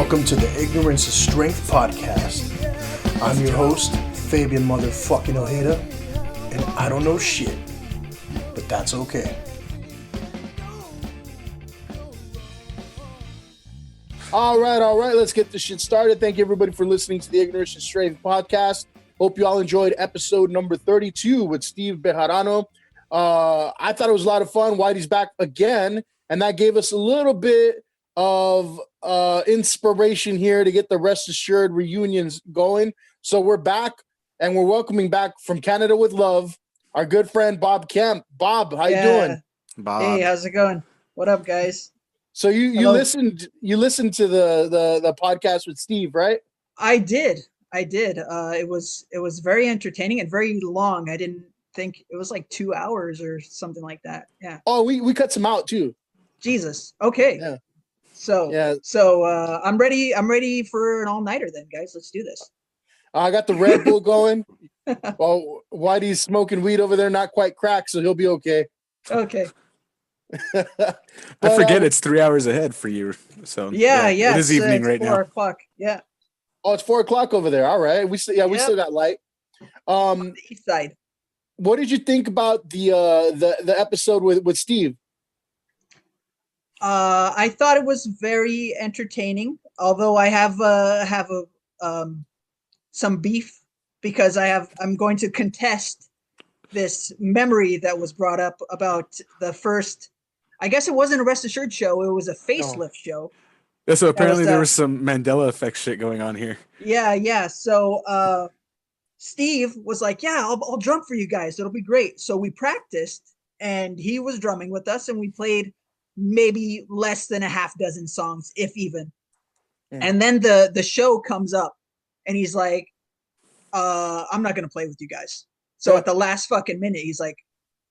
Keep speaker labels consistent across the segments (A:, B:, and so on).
A: Welcome to the Ignorance is Strength podcast. I'm your host, Fabian motherfucking Ojeda, and I don't know shit, but that's okay. All right, let's get this shit started. Thank you everybody for listening to the Ignorance is Strength podcast. Hope you all enjoyed episode number 32 with Steve Bejarano. I thought it was a lot of fun. Whitey's back again, and that gave us a little bit of inspiration here to get the Wrest Ashurd reunions going. So we're back, and we're welcoming back from Canada with love our good friend Bob Kemp. Bob, how you doing?
B: Bob. Hey, how's it going? What up, guys?
A: So you listened to the podcast with Steve, right?
B: I did. It was very entertaining and very long. I didn't think it was like 2 hours or something like that. Yeah.
A: Oh, we cut some out too.
B: Jesus. Okay.
A: Yeah.
B: So I'm ready for an all-nighter then, guys. Let's do this.
A: I got the Red Bull going. Well, Whitey's smoking weed over there, not quite cracked, so he'll be okay.
B: Okay.
A: But,
C: I forget it's 3 hours ahead for you. So
B: yeah,
C: it is evening right now.
B: 4 o'clock. Yeah.
A: Oh, it's 4 o'clock over there. All right. We still got light.
B: On the east side.
A: What did you think about the episode with Steve?
B: I thought it was very entertaining, although I have some beef because I'm going to contest this memory that was brought up about the first. I guess it wasn't a Wrest Ashurd show; it was a facelift show.
C: Yeah, so apparently there was some Mandela effect shit going on here.
B: Yeah. So Steve was like, "Yeah, I'll drum for you guys. It'll be great." So we practiced, and he was drumming with us, and we played maybe less than a half dozen songs, if even. And then the show comes up, and he's like, "I'm not gonna play with you guys." So at the last fucking minute, he's like,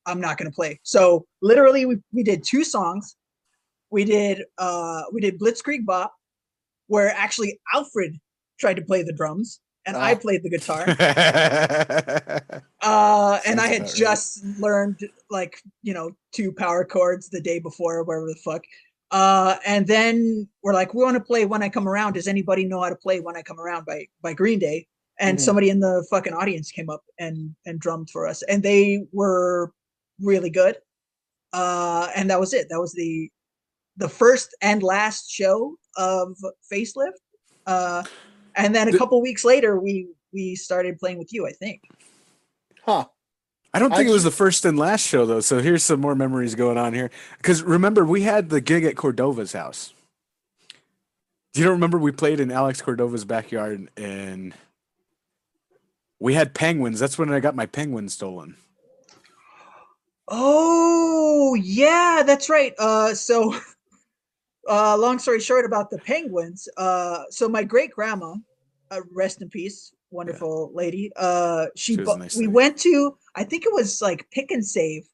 B: "I'm not gonna play." So literally, we did 2 songs. We did Blitzkrieg Bop, where actually Alfred tried to play the drums and I played the guitar. And I had just learned 2 power chords the day before, or whatever the fuck. And then we're like, we want to play When I Come Around. Does anybody know how to play When I Come Around by Green Day? And somebody in the fucking audience came up and drummed for us, and they were really good. And that was it. That was the first and last show of Facelift. And then a couple weeks later, we started playing with you, I think.
A: Huh.
C: I don't think it was the first and last show, though. So here's some more memories going on here. Because remember, we had the gig at Cordova's house. Do you remember we played in Alex Cordova's backyard and we had penguins? That's when I got my penguin stolen.
B: Oh, yeah, that's right. So long story short about the penguins. So my great grandma, rest in peace, wonderful lady. We went to, I think it was like Pick and Save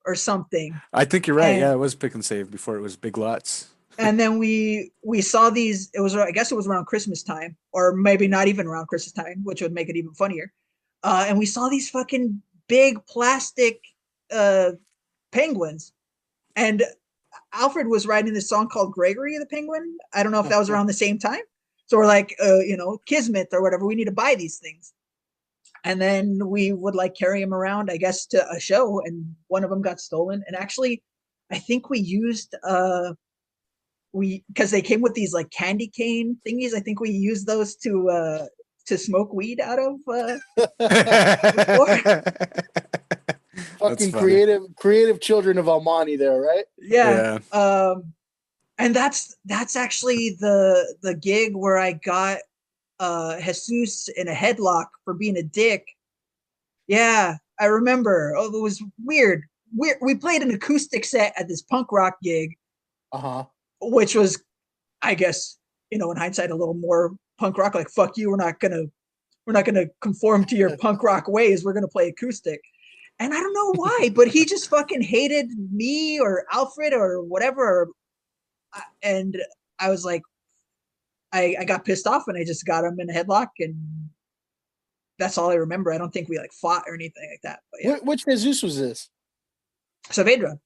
B: or something.
C: I think you're right. Yeah, it was Pick and Save before it was Big Lots.
B: And then we saw these. I guess it was around Christmas time, or maybe not even around Christmas time, which would make it even funnier. And we saw these fucking big plastic penguins, and Alfred was writing this song called Gregory the Penguin. I don't know if that was around the same time. So we're like, Kismet or whatever, we need to buy these things. And then we would carry them around, I guess, to a show, and one of them got stolen. And actually, I think we used because they came with these candy cane thingies. I think we used those to smoke weed out of.
A: Fucking creative children of Almani there, right?
B: Yeah. And that's actually the gig where I got Jesus in a headlock for being a dick. Yeah, I remember. Oh, it was weird. We played an acoustic set at this punk rock gig. Which was, I guess, in hindsight, a little more punk rock. Like, fuck you, we're not gonna conform to your punk rock ways. We're gonna play acoustic. And I don't know why, but he just fucking hated me or Alfred or whatever. And I was like, I got pissed off and I just got him in a headlock, and that's all I remember. I don't think we fought or anything like that. But yeah.
A: Which Jesus was this?
B: Saavedra.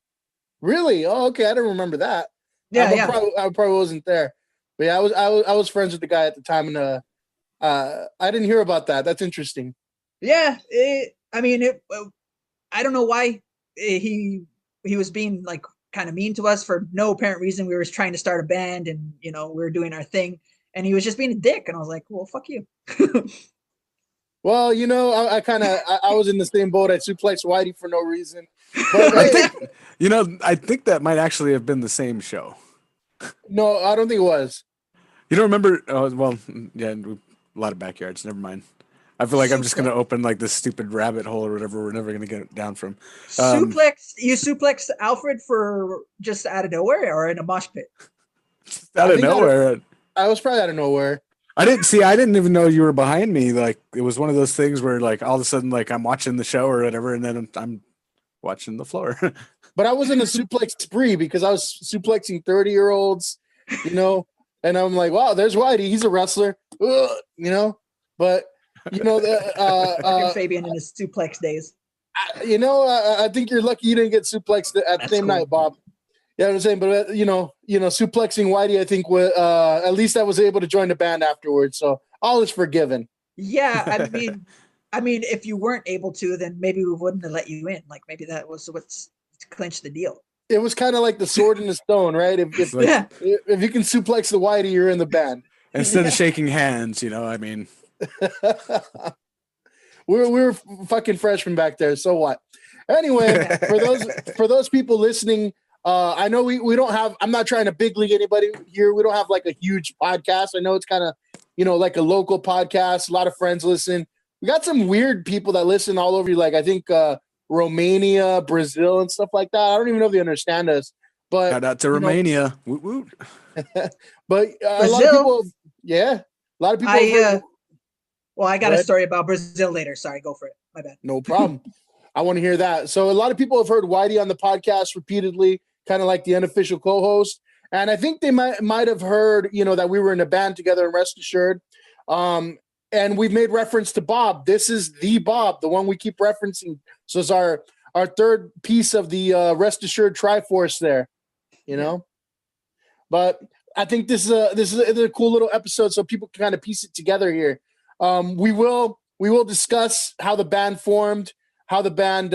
A: Really? Oh, okay. I don't remember that.
B: Yeah,
A: I probably wasn't there. But yeah, I was friends with the guy at the time, and I didn't hear about that. That's interesting.
B: Yeah, I mean, I don't know why he was being like kind of mean to us for no apparent reason. We were trying to start a band, and we were doing our thing, and he was just being a dick. And I was like, well, fuck you.
A: Well, I was in the same boat. I suplexed Whitey for no reason. But
C: I
A: hey,
C: think I think that might actually have been the same show.
A: no, I don't think it was.
C: You don't remember? Oh, well, yeah, a lot of backyards. Never mind. I feel like I'm just going to open like this stupid rabbit hole or whatever. We're never going to get down from.
B: You suplexed Alfred for just out of nowhere or in a mosh pit?
C: Out of nowhere.
A: I was probably out of nowhere.
C: I didn't even know you were behind me. Like it was one of those things where like all of a sudden like I'm watching the show or whatever, and then I'm watching the floor.
A: But I was in a suplex spree because I was suplexing 30-year-olds, and I'm like, wow, there's Whitey. He's a wrestler, but
B: Fabian in his suplex days.
A: I think you're lucky you didn't get suplexed at the same night, Bob. Yeah, I'm saying, but suplexing Whitey, I think at least I was able to join the band afterwards, so all is forgiven.
B: Yeah, I mean, if you weren't able to, then maybe we wouldn't have let you in. Like maybe that was what's clinched the deal.
A: It was kind of like the sword and the stone, right? If you can suplex the Whitey, you're in the band.
C: Instead of shaking hands, I mean.
A: we were fucking freshmen back there, so what? Anyway, for those people listening, I know we don't have. I'm not trying to big league anybody here. We don't have like a huge podcast. I know it's kind of like a local podcast. A lot of friends listen. We got some weird people that listen all over. Like I think Romania, Brazil, and stuff like that. I don't even know if they understand us. But
C: shout out to Romania. Woot woot.
A: But a lot of people, yeah, a lot of people.
B: Well, I got a story about Brazil later. Sorry, go for it. My bad.
A: No problem. I want to hear that. So a lot of people have heard Whitey on the podcast repeatedly, kind of like the unofficial co-host. And I think they might have heard, that we were in a band together in Wrest Ashurd. And we've made reference to Bob. This is the Bob, the one we keep referencing. So it's our third piece of the Wrest Ashurd Triforce there, But I think this is a cool little episode so people can kind of piece it together here. We will discuss how the band formed, how the band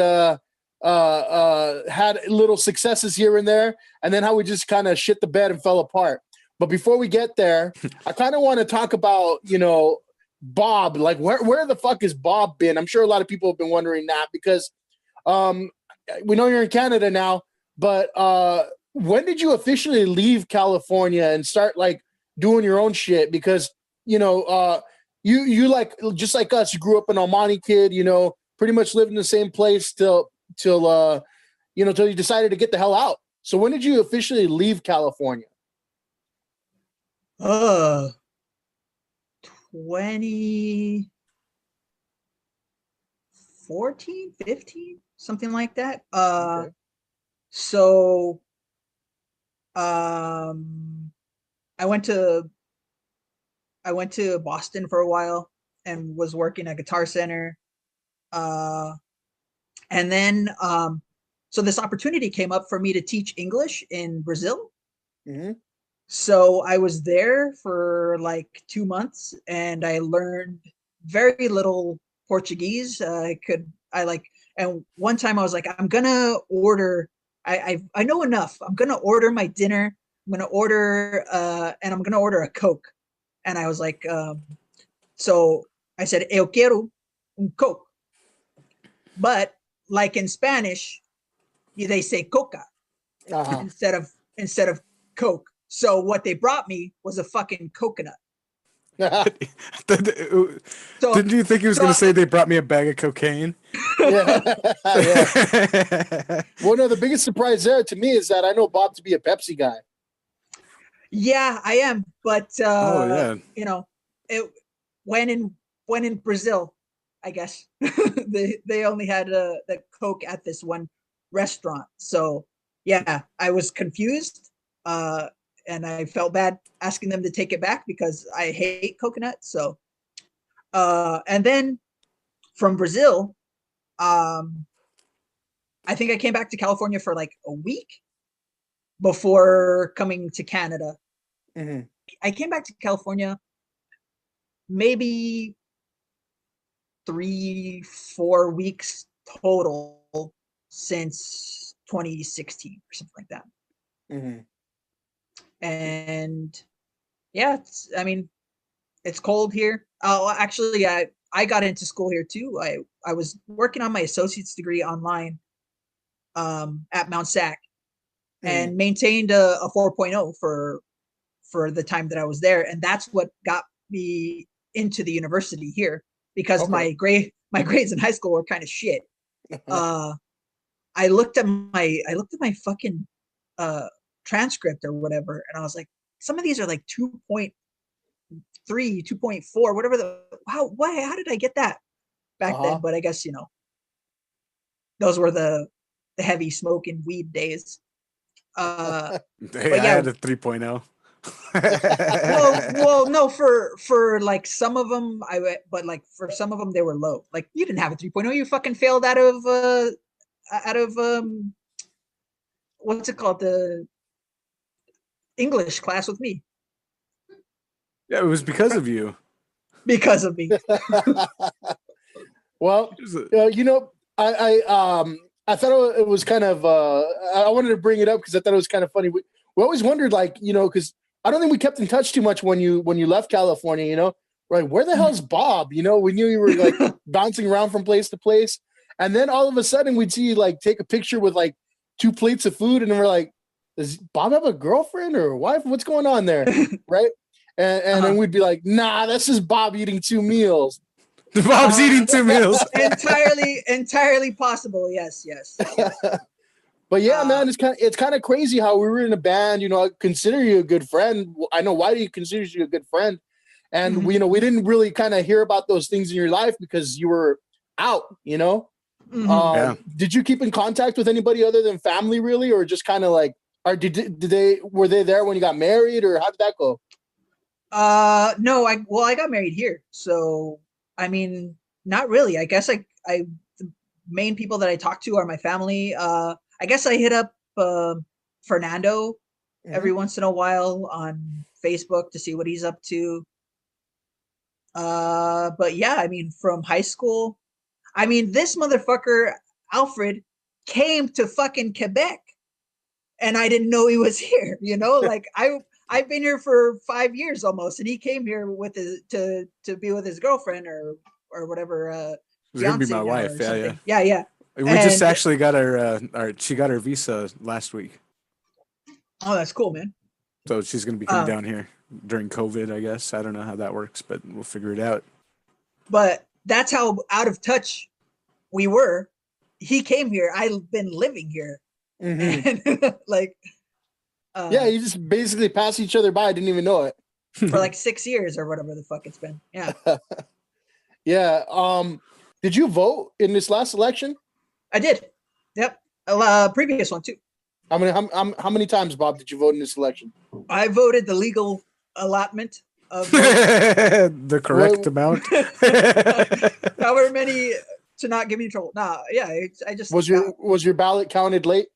A: had little successes here and there, and then how we just kind of shit the bed and fell apart. But before we get there, I kind of want to talk about, Bob. Like, where the fuck has Bob been? I'm sure a lot of people have been wondering that because we know you're in Canada now, but when did you officially leave California and start like doing your own shit? Because, you like just like us, you grew up an Almani kid, pretty much lived in the same place till you decided to get the hell out. So when did you officially leave California?
B: 2014, 15, something like that.
A: Okay.
B: So I went to Boston for a while and was working at Guitar Center. And then so this opportunity came up for me to teach English in Brazil.
A: Mm-hmm.
B: So I was there for like 2 months and I learned very little Portuguese. And one time I was like, I'm gonna order. I know enough. I'm gonna order my dinner. I'm gonna order and I'm gonna order a Coke. And I was like, so I said, eu quiero un Coke. But like in Spanish, they say coca instead of Coke. So what they brought me was a fucking coconut.
C: So, didn't you think he was going to say they brought me a bag of cocaine?
A: Yeah. Well, no, the biggest surprise there to me is that I know Bob to be a Pepsi guy.
B: Yeah, I am. But
C: when
B: in Brazil, I guess they only had the Coke at this one restaurant. So yeah, I was confused. And I felt bad asking them to take it back because I hate coconut. So, and then from Brazil, I think I came back to California for like a week before coming to Canada.
A: Mm-hmm.
B: I came back to California maybe 3-4 weeks total since 2016 or something like that.
A: Mm-hmm.
B: And yeah, I mean, it's cold here. Oh, actually, I got into school here too. I was working on my associate's degree online at Mount Sac, and maintained a 4.0 for the time that I was there, and that's what got me into the university here, because my grades in high school were kind of shit. I looked at my fucking transcript or whatever, and I was like, some of these are like 2.3, 2.4, whatever. How did I get that back then? But I guess, those were the heavy smoking weed days.
C: Hey, I had a 3.0.
B: well, no, for like some of them, but like for some of them they were low. Like, you didn't have a 3.0, you fucking failed out of what's it called, the English class with me.
C: Yeah, it was because of you.
B: Because of me.
A: Well, I thought it was kind of I wanted to bring it up because I thought it was kind of funny. We always wondered, like, because I don't think we kept in touch too much when you left California, right? Where the hell's Bob? We knew you were like bouncing around from place to place, and then all of a sudden we'd see you like take a picture with like 2 plates of food, and we're like, does Bob have a girlfriend or a wife? What's going on there? Right? And then we'd be like, nah, that's just Bob eating 2 meals.
C: Bob's eating 2 meals.
B: entirely possible. Yes.
A: But yeah, man, it's kind of crazy how we were in a band. I consider you a good friend. I know Whitey considers you a good friend, and we didn't really kind of hear about those things in your life because you were out. Did you keep in contact with anybody other than family, really, or just kind of like, or were they there when you got married, or how did that go?
B: No, I got married here, so I mean, not really. I guess the main people that I talk to are my family. I guess I hit up Fernando every once in a while on Facebook to see what he's up to. But yeah, I mean, from high school, I mean, this motherfucker Alfred came to fucking Quebec, and I didn't know he was here. Like, I've been here for 5 years almost, and he came here with to be with his girlfriend or whatever.
C: It's gonna be my wife.
B: Yeah.
C: We just actually got she got her visa last week.
B: Oh, that's cool, man.
C: So she's gonna be coming down here during COVID, I guess. I don't know how that works, but we'll figure it out.
B: But that's how out of touch we were. He came here. I've been living here, and like.
A: You just basically passed each other by. I didn't even know it.
B: For like 6 years or whatever the fuck it's been. Yeah.
A: Yeah. Did you vote in this last election?
B: I did. Yep. Previous one too.
A: How many times, Bob, did you vote in this election?
B: I voted the legal allotment of
C: the correct amount.
B: However many to not give me trouble. Nah, yeah. I just
A: was your ballot counted late?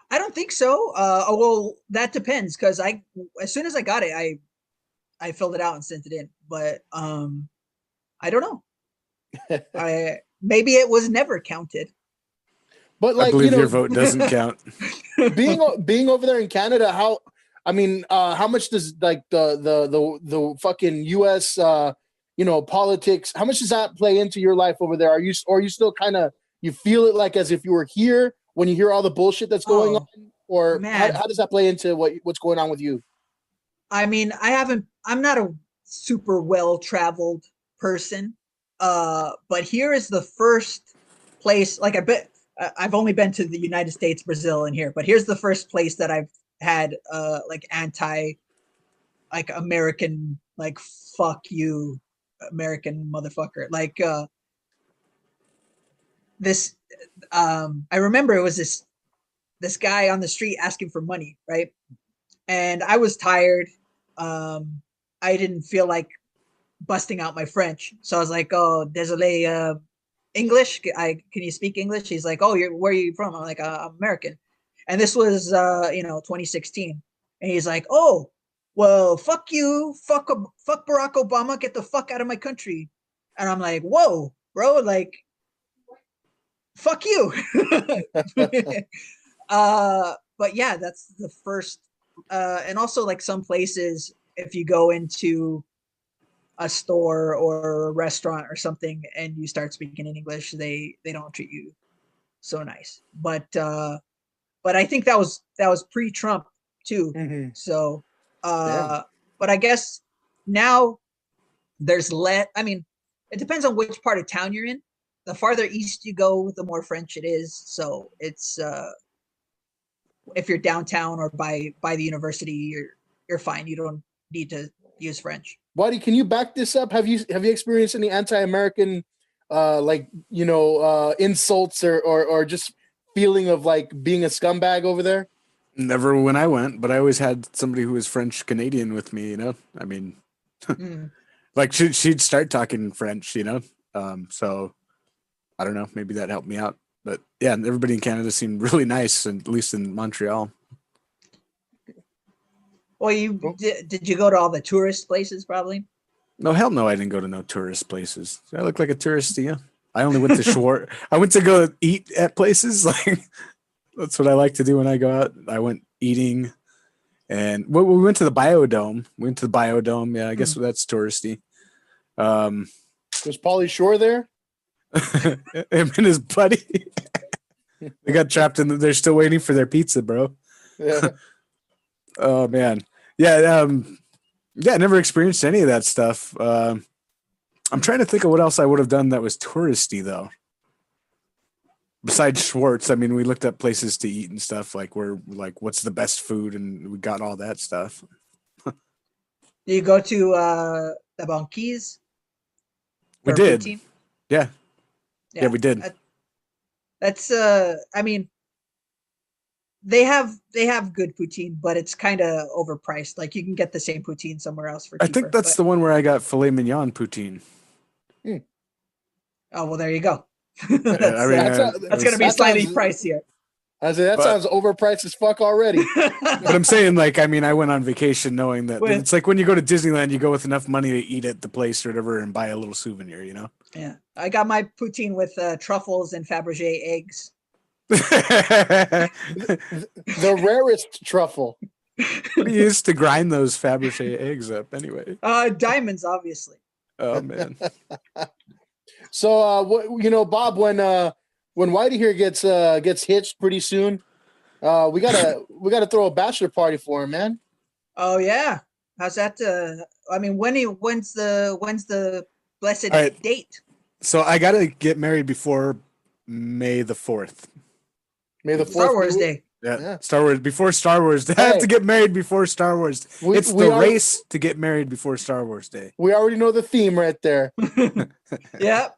B: I don't think so. Well, that depends, because as soon as I got it, I filled it out and sent it in. But I don't know. Maybe it was never counted.
A: But like,
C: I believe your vote doesn't count.
A: being over there in Canada, how much does like the fucking US politics, how much does that play into your life over there? Are you still kind of, you feel it like as if you were here when you hear all the bullshit that's going on, or how does that play into what's going on with you?
B: I mean, I'm not a super well-traveled person, but here is the first place, like, I've only been to the United States, Brazil, and here, but here's the first place that I've had like like American, like, fuck you, American motherfucker, like this. I remember it was this guy on the street asking for money, right? And I was tired. I didn't feel like busting out my French, so I was like, "Oh, désolé, English. Can you speak English?" He's like, "Oh, where are you from?" I'm like, "I'm American." And this was 2016. And he's like, "Oh, well, fuck you, fuck Barack Obama, get the fuck out of my country. And I'm like, whoa, bro, like, fuck you. But yeah, that's the first. And also, like, some places, if you go into a store or a restaurant or something and you start speaking in English, they don't treat you so nice. But I think that was pre-Trump too.
A: Mm-hmm.
B: So
A: Yeah.
B: but I guess now there's I mean, it depends on which part of town you're in. The farther east you go, the more French it is. So it's if you're downtown or by the university, you're fine. You don't need to use French.
A: Buddy, can you back this up? Have you experienced any anti-American insults or just feeling of like being a scumbag over there?
C: Never when I went, but I always had somebody who was French Canadian with me, you know? I mean, like she'd start talking French, you know? So I don't know, maybe that helped me out. But yeah, everybody in Canada seemed really nice, at least in Montreal.
B: Well, did you go to all the tourist places probably?
C: No, hell no, I didn't go to no tourist places. I look like a tourist to you. I only went to Schwartz. I went to go eat at places. Like, that's what I like to do when I go out. I went eating, and we went to the Biodome. Yeah, I guess that's touristy.
A: Was Pauly Shore there?
C: Him and his buddy. They got trapped in. They're still waiting for their pizza, bro.
A: Yeah.
C: Oh man, yeah. Yeah, I never experienced any of that stuff. I'm trying to think of what else I would have done that was touristy though. Besides Schwartz, I mean, we looked up places to eat and stuff. Like, what's the best food, and we got all that stuff.
B: Do you go to the Banquise?
C: We did. Yeah, we did.
B: That's I mean, they have good poutine, but it's kind of overpriced. Like, you can get the same poutine somewhere else for cheaper.
C: I think that's the one where I got filet mignon poutine.
B: Oh, well, there you go.
C: That's
B: going to be slightly pricier.
A: I said that sounds overpriced as fuck already.
C: But I'm saying, like, I mean, I went on vacation knowing that it's like when you go to Disneyland, you go with enough money to eat at the place or whatever and buy a little souvenir, you know?
B: Yeah, I got my poutine with truffles and Fabergé eggs.
A: The rarest truffle.
C: What do you use to grind those Fabergé eggs up anyway?
B: Diamonds, obviously.
C: Oh man.
A: So Bob, when Whitey here gets hitched pretty soon, we gotta throw a bachelor party for him, man.
B: Oh yeah, how's that? I mean, when's the blessed date?
C: So I gotta get married before May the 4th.
A: May the 4th.
B: Star Wars Day.
C: Yeah, Star Wars before Star Wars Day. I have to get married before Star Wars. It's the race to get married before Star Wars Day.
A: We already know the theme right there.
B: Yeah.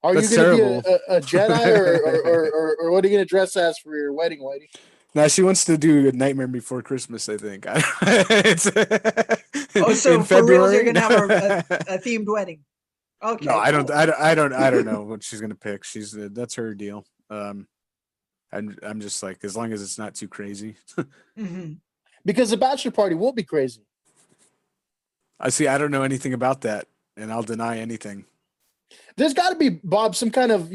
A: Are you going to be a Jedi or what are you going to dress as for your wedding, Whitey?
C: No, she wants to do a Nightmare Before Christmas, I think.
B: So for real, you're going to have a themed wedding. Okay.
C: No, I don't know what she's going to pick. That's her deal. I'm just like, as long as it's not too crazy.
B: Mm-hmm.
A: Because the bachelor party will be crazy.
C: I don't know anything about that, and I'll deny anything.
A: There's got to be, Bob, some kind of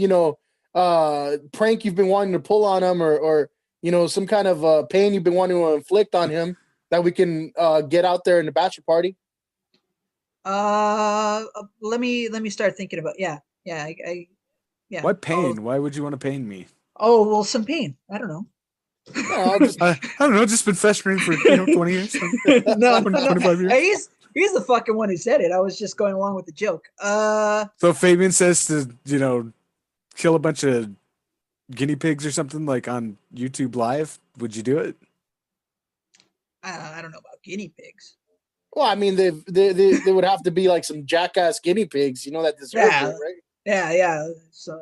A: prank you've been wanting to pull on him, or some kind of pain you've been wanting to inflict on him that we can get out there in the bachelor party.
B: Let me start thinking about. Yeah.
C: What pain? Why would you want to pain me?
B: Oh, well, some pain. I don't know.
C: No, I don't know. Just been festering for 20 years.
B: No,
C: 25 years.
B: He's the fucking one who said it. I was just going along with the joke.
C: So Fabian says to kill a bunch of guinea pigs or something, like on YouTube Live. Would you do it?
B: I don't know about guinea pigs.
A: Well, I mean, they would have to be like some jackass guinea pigs, that deserve it, right?
B: Yeah. So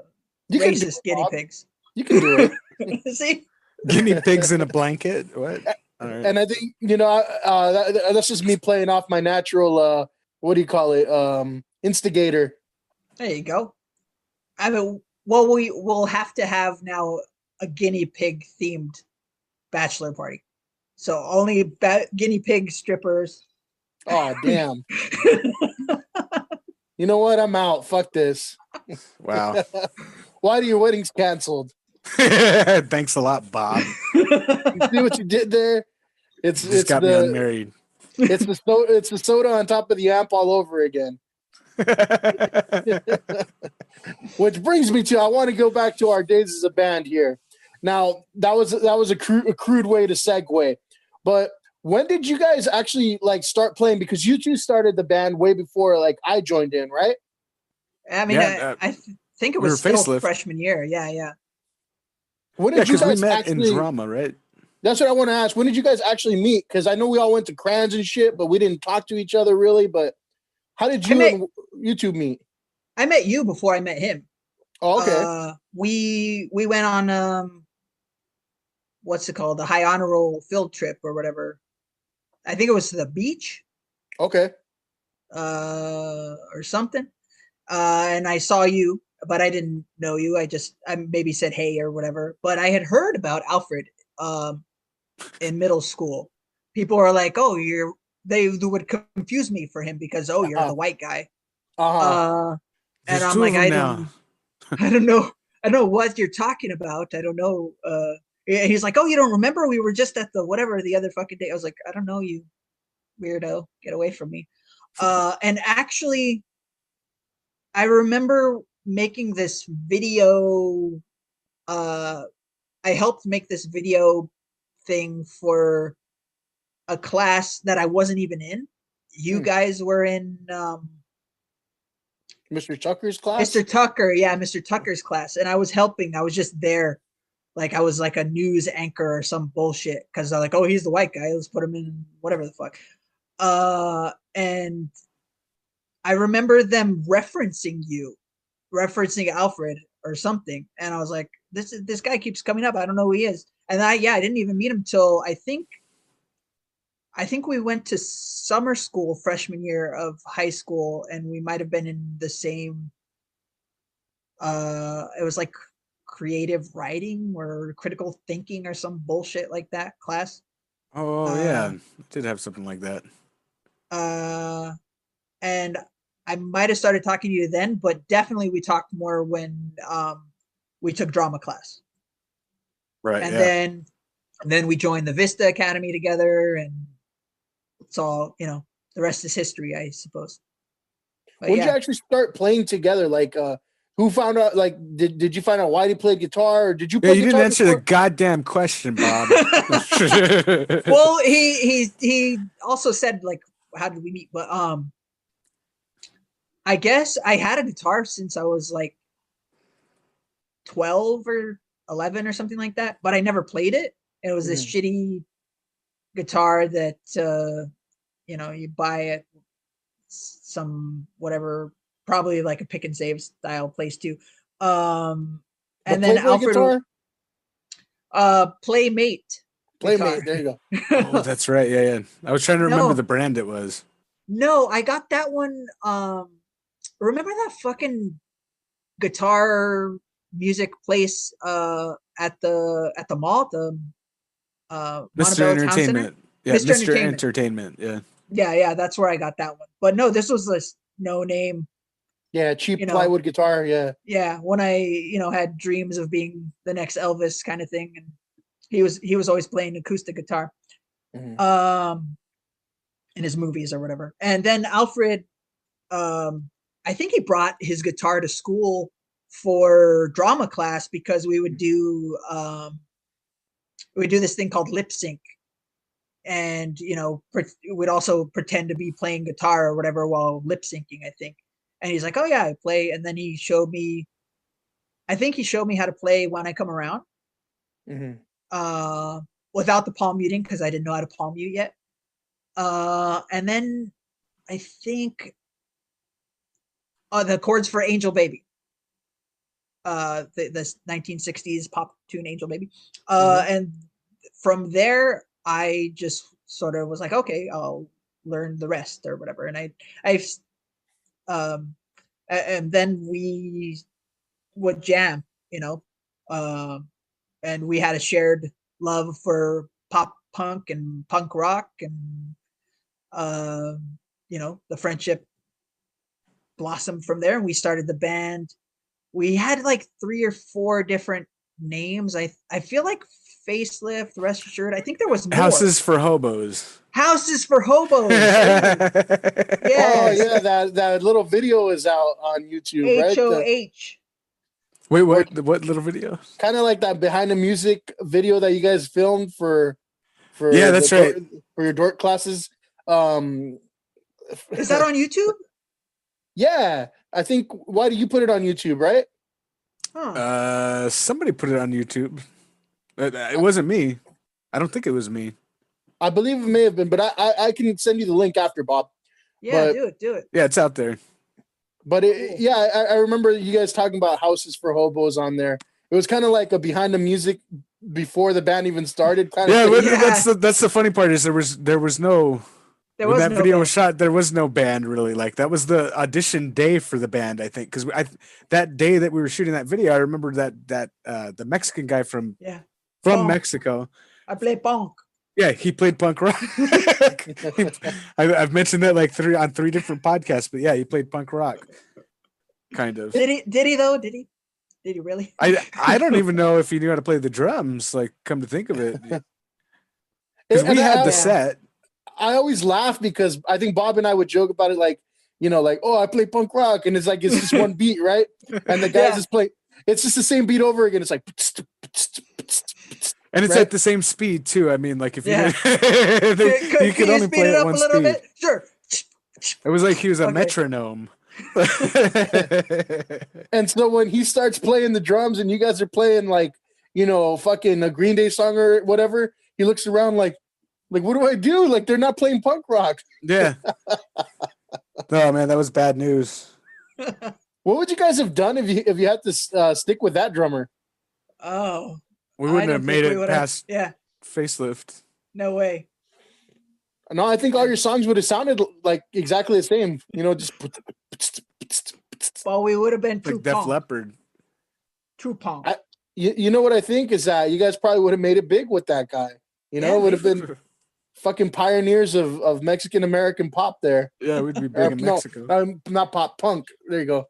B: racist guinea pigs.
A: You can do
B: it. See?
C: Guinea pigs in a blanket? What? All right.
A: And I think, that's just me playing off my natural, what do you call it? Instigator.
B: There you go. I mean, well, we'll have to have now a guinea pig themed bachelor party. So only guinea pig strippers.
A: Oh, damn. You know what? I'm out. Fuck this.
C: Wow.
A: Why do your wedding's canceled?
C: Thanks a lot, Bob.
A: You see what you did there?
C: Just got me unmarried.
A: It's the soda on top of the amp all over again. Which brings me to, I want to go back to our days as a band here. Now, that was a crude way to segue, but when did you guys actually like start playing? Because you two started the band way before like I joined in, right?
B: I mean, I think it was still
C: Facelift.
B: freshman year. Yeah.
A: When did you guys
C: we met
A: actually,
C: in drama, right?
A: That's what I want to ask. When did you guys actually meet? Because I know we all went to crayons and shit, but we didn't talk to each other really. But how did you two meet?
B: I met you before I met him.
A: Oh, okay.
B: We went on what's it called? The high honor roll field trip or whatever. I think it was to the beach.
A: Okay.
B: Or something. And I saw you, but I didn't know you. I maybe said hey or whatever. But I had heard about Alfred in middle school. People are like, oh, they would confuse me for him because you're the white guy. And I'm like, I don't know what you're talking about. I don't know. He's like, oh, you don't remember? We were just at the whatever the other fucking day. I was like, I don't know, you weirdo. Get away from me. And actually, I remember making this video. I helped make this video thing for a class that I wasn't even in. You guys were in
A: Mr. Tucker's class?
B: Mr. Tucker, yeah, Mr. Tucker's class. And I was helping. I was just there. Like I was like a news anchor or some bullshit. Because they're like, oh, he's the white guy. Let's put him in whatever the fuck. And I remember them referencing Alfred or something. And I was like, this guy keeps coming up. I don't know who he is. And I didn't even meet him till I think we went to summer school freshman year of high school, and we might have been in the same it was like creative writing or critical thinking or some bullshit like that class.
C: Oh yeah, I did have something like that.
B: And I might have started talking to you then, but definitely we talked more when we took drama class.
C: Right.
B: And then we joined the Vista Academy together, and it's all, the rest is history, I suppose. But
A: when did you actually start playing together? Like, who found out? Like, did you find out Whitey played guitar, or did you?
C: Yeah, you didn't answer the goddamn question, Bob.
B: Well, he also said like, how did we meet? But I guess I had a guitar since I was like 12 or 11 or something like that, but I never played it. And it was this shitty guitar that you buy at some whatever, probably like a pick and save style place too. And then Alfred Playmate.
A: Playmate, there you go.
C: Oh, that's right. Yeah. I was trying to remember the brand it was.
B: No, I got that one. Remember that fucking guitar music place at the mall, the
C: Mr. Entertainment. Yeah, Mr. Entertainment. Yeah.
B: Yeah, that's where I got that one. But no, this was this no name.
A: Yeah, cheap plywood guitar. Yeah.
B: Yeah, when I had dreams of being the next Elvis kind of thing, and he was always playing acoustic guitar, in his movies or whatever. And then Alfred, I think he brought his guitar to school for drama class because we would do this thing called lip sync, and would also pretend to be playing guitar or whatever while lip syncing, I think. And he's like, oh yeah, I play. And then he showed me how to play When I Come Around, without the palm muting, because I didn't know how to palm mute yet. And then I think the chords for Angel Baby, the 1960s pop tune Angel Baby. And from there, I just sort of was like, okay, I'll learn the rest or whatever. And and then we would jam, and we had a shared love for pop punk and punk rock, and the friendship blossomed from there, and we started the band. We had like 3 or 4 different names. I feel like Facelift, Wrest Ashurd. I think there was more.
C: Houses for Hobos.
B: Houses for Hobos.
A: Oh
B: Yes.
A: yeah, that little video is out on YouTube, right?
B: HOH.
C: Wait, what little video?
A: Kind of like that behind the music video that you guys filmed for
C: Yeah, that's right.
A: For your dork classes.
B: Is that on YouTube?
A: Yeah, I think. Why do you put it on YouTube, right?
B: Huh.
C: Somebody put it on YouTube. It wasn't me. I don't think it was me.
A: I believe it may have been, but I can send you the link after, Bob.
B: Yeah,
A: but,
B: do it.
C: Yeah, it's out there.
A: But I remember you guys talking about Houses for Hobos on there. It was kind of like a behind the music before the band even started.
C: That's the funny part is there was no. When that video was shot, there was no band really. Like that was the audition day for the band, I think, because that day that we were shooting that video, I remember that the Mexican guy from Mexico.
B: I play punk.
C: Yeah, he played punk rock. I've mentioned that like 3 different podcasts, but yeah, he played punk rock. Kind of.
B: Did he though? Did he really?
C: I don't even know if he knew how to play the drums. Like, come to think of it, because we had the set.
A: I always laugh because I think Bob and I would joke about it, like, oh, I play punk rock, and it's like it's just one beat, right? And the guys just play. It's just the same beat over again. It's like,
C: and it's at the same speed too. I mean, like if you
B: could only play it up a little bit. Sure.
C: It was like he was a metronome.
A: And so when he starts playing the drums, and you guys are playing like, fucking a Green Day song or whatever, he looks around like, what do I do? Like, they're not playing punk rock.
C: Yeah. Oh man, that was bad news.
A: What would you guys have done if you had to stick with that drummer?
B: Oh,
C: we wouldn't have made it past Facelift.
B: No way.
A: No, I think all your songs would have sounded like exactly the same. Just.
B: Well, we would have been true
C: like Def Leppard.
B: True punk.
A: You know what I think is that you guys probably would have made it big with that guy. It would have been fucking pioneers of Mexican American pop there.
C: Yeah, we'd be big in Mexico.
A: Not pop, punk. There you go.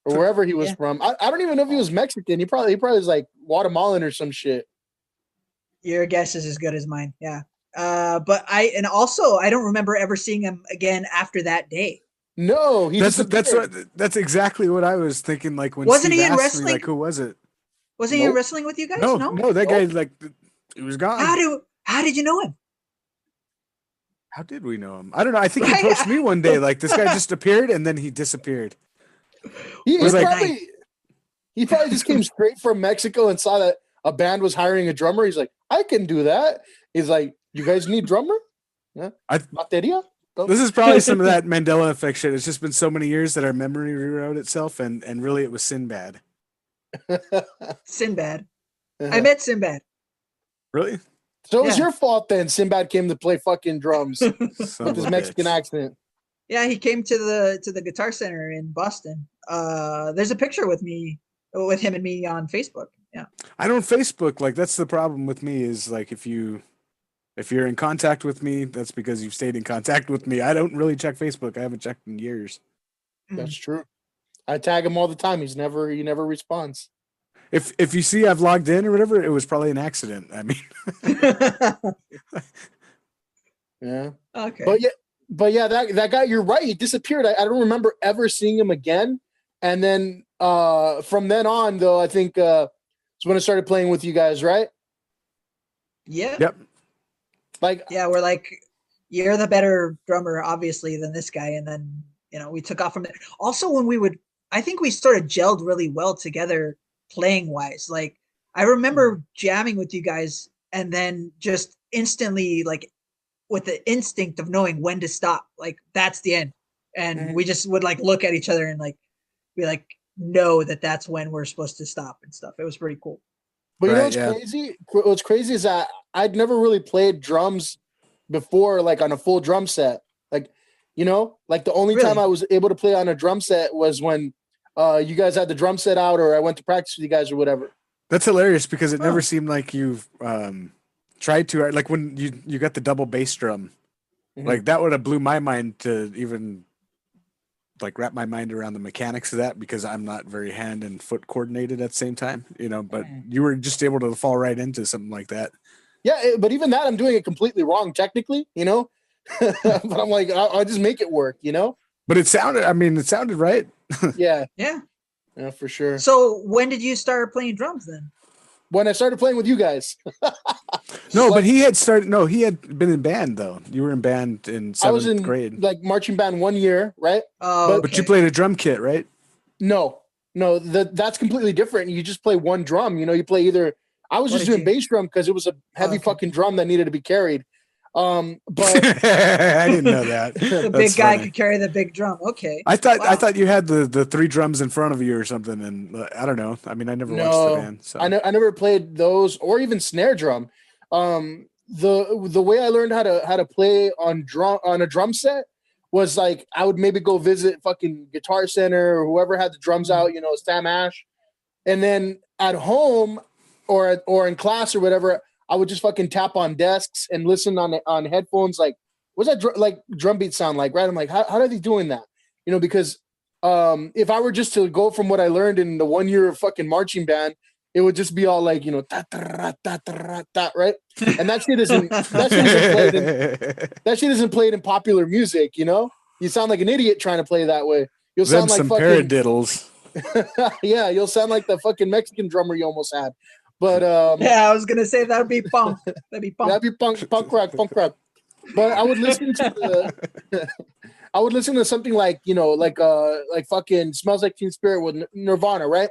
A: Or wherever he was from. I don't even know if he was Mexican. He probably was like Guatemalan or some shit.
B: Your guess is as good as mine. Yeah. But I don't remember ever seeing him again after that day.
A: No,
C: that's exactly what I was thinking. Like when
B: wasn't
C: Steve
B: he in
C: asked
B: wrestling?
C: Me, like, who was it?
B: Wasn't he in wrestling with you guys?
C: No, that guy like he was gone.
B: How did you know him?
C: How did we know him? I don't know. I think he approached me one day. Like this guy just appeared and then he disappeared.
A: He probably just came straight from Mexico and saw that a band was hiring a drummer. He's like, I can do that. He's like, you guys need drummer? Yeah. Bateria?
C: This is probably some of that Mandela effect shit. It's just been so many years that our memory rewrote itself, and really it was Sinbad.
B: Sinbad. I met Sinbad.
C: Really?
A: So it was your fault then. Sinbad came to play fucking drums with his Mexican accent.
B: Yeah, he came to the Guitar Center in Boston. There's a picture with him and me on Facebook. Yeah.
C: I don't Facebook. Like that's the problem with me is like if you're in contact with me, that's because you've stayed in contact with me. I don't really check Facebook. I haven't checked in years.
A: That's true. I tag him all the time. He never responds.
C: If you see I've logged in or whatever, it was probably an accident. I mean,
A: yeah.
B: Okay.
A: But yeah, that guy. You're right. He disappeared. I don't remember ever seeing him again. And then from then on, though, I think it's when I started playing with you guys, right?
B: Yeah.
C: Yep.
B: We're like, you're the better drummer, obviously, than this guy. And then, we took off from there. Also, I think we sort of gelled really well together playing wise. Like, I remember jamming with you guys and then just instantly, like, with the instinct of knowing when to stop, like, that's the end. And we just would, like, look at each other and, like, be like, know that that's when we're supposed to stop and stuff. It was pretty cool.
A: But crazy? What's crazy is that I'd never really played drums before, like on a full drum set. Like, like the only time I was able to play on a drum set was when you guys had the drum set out or I went to practice with you guys or whatever.
C: That's hilarious because it never seemed like you've tried to, like when you got the double bass drum, like that would have blew my mind to even like wrap my mind around the mechanics of that, because I'm not very hand and foot coordinated at the same time, but you were just able to fall right into something like that.
A: Yeah, but even that, I'm doing it completely wrong technically, but I'm like, I'll just make it work,
C: But it sounded right.
A: Yeah.
B: Yeah.
A: Yeah, for sure.
B: So when did you start playing drums then?
A: When I started playing with you guys.
C: No, but he had been in band though. You were in band in 7th grade.
A: Like marching band 1 year, right?
B: Oh,
C: but you played a drum kit, right?
A: No, that's completely different. You just play one drum. You play either. I was just doing bass drum because it was a heavy fucking drum that needed to be carried. But
C: I didn't know that.
B: The big guy could carry the big drum. Okay.
C: I thought you had the 3 drums in front of you or something, and I don't know. I mean, I never watched the band. So
A: I never played those or even snare drum. The way I learned how to play on a drum set was like I would maybe go visit fucking Guitar Center or whoever had the drums out, Sam Ash, and then at home or in class or whatever, I would just fucking tap on desks and listen on headphones. Like, what's that drum beat sound like? Right? I'm like, how are they doing that? Because if I were just to go from what I learned in the 1 year of fucking marching band, it would just be all like, ta, ta, ta, ta, ta, right? And that shit isn't played in popular music. You sound like an idiot trying to play that way. You'll sound like
C: some
A: fucking
C: paradiddles.
A: Yeah, you'll sound like the fucking Mexican drummer you almost had. But
B: yeah, I was gonna say that'd be punk. That'd be
A: punk rock. But I would listen to something like like fucking Smells Like Teen Spirit with Nirvana, right?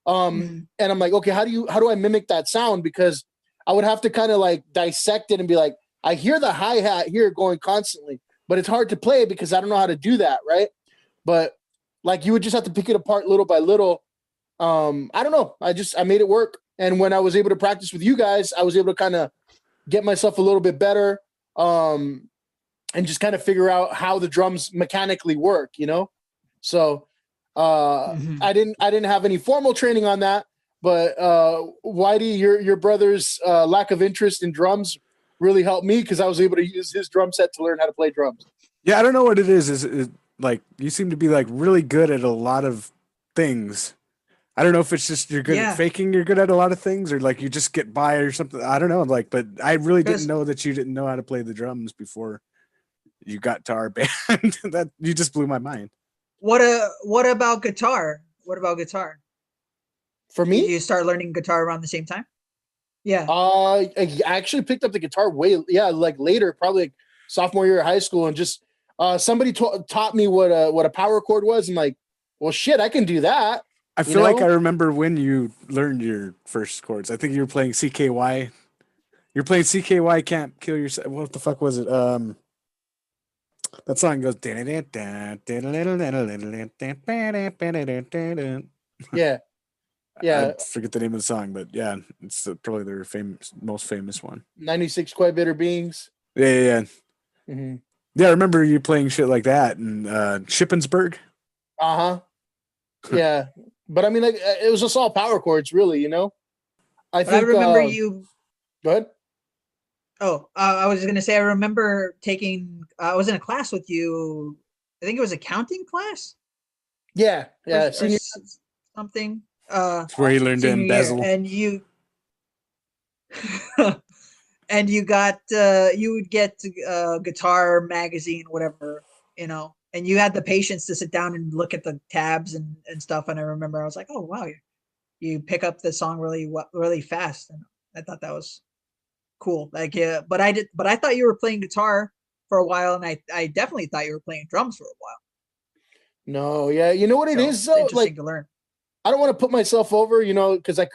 A: And I'm like, okay, how do I mimic that sound? Because I would have to kind of like dissect it and be like, I hear the hi-hat here going constantly, but it's hard to play because I don't know how to do that, right? But like you would just have to pick it apart little by little. I don't know. I made it work. And when I was able to practice with you guys, I was able to kind of get myself a little bit better and just kind of figure out how the drums mechanically work, So I didn't have any formal training on that, but Whitey, your brother's lack of interest in drums really helped me because I was able to use his drum set to learn how to play drums.
C: Yeah, I don't know what it is. Is it, like you seem to be like really good at a lot of things. I don't know if it's just you're good at faking you're good at a lot of things, or like you just get by or something. I don't know. Like, but I really didn't know that you didn't know how to play the drums before you got to our band. That you just blew my mind.
B: What about guitar? What about guitar?
A: For me?
B: Did you start learning guitar around the same time? Yeah.
A: I actually picked up the guitar like later, probably like sophomore year of high school, and just somebody taught me what a power chord was, and like, well, shit, I can do that.
C: I feel like I remember when you learned your first chords. I think you were playing CKY. You're playing CKY Can't Kill Yourself. What the fuck was it? That song goes.
A: Yeah.
C: I forget the name of the song, but yeah, it's probably their most famous one.
A: 96 Quite Bitter Beings.
C: Yeah.
A: Mm-hmm.
C: Yeah, I remember you playing shit like that in Shippensburg.
A: Yeah. But I mean, like, it was just all power chords, really, I
B: remember you.
A: Go ahead.
B: Oh, I was going to say, I remember taking. I was in a class with you. I think it was accounting class.
A: Yeah.
B: Or something.
C: That's where he learned to embezzle.
B: And you. And you would get Guitar Magazine, whatever, and you had the patience to sit down and look at the tabs and stuff. And I remember I was like, oh, wow, you pick up the song really fast. And I thought that was cool. Like, yeah, but I thought you were playing guitar for a while. And I definitely thought you were playing drums for a while.
A: No. Yeah. You know what it is though?
B: Interesting to learn.
A: I don't want to put myself over, because I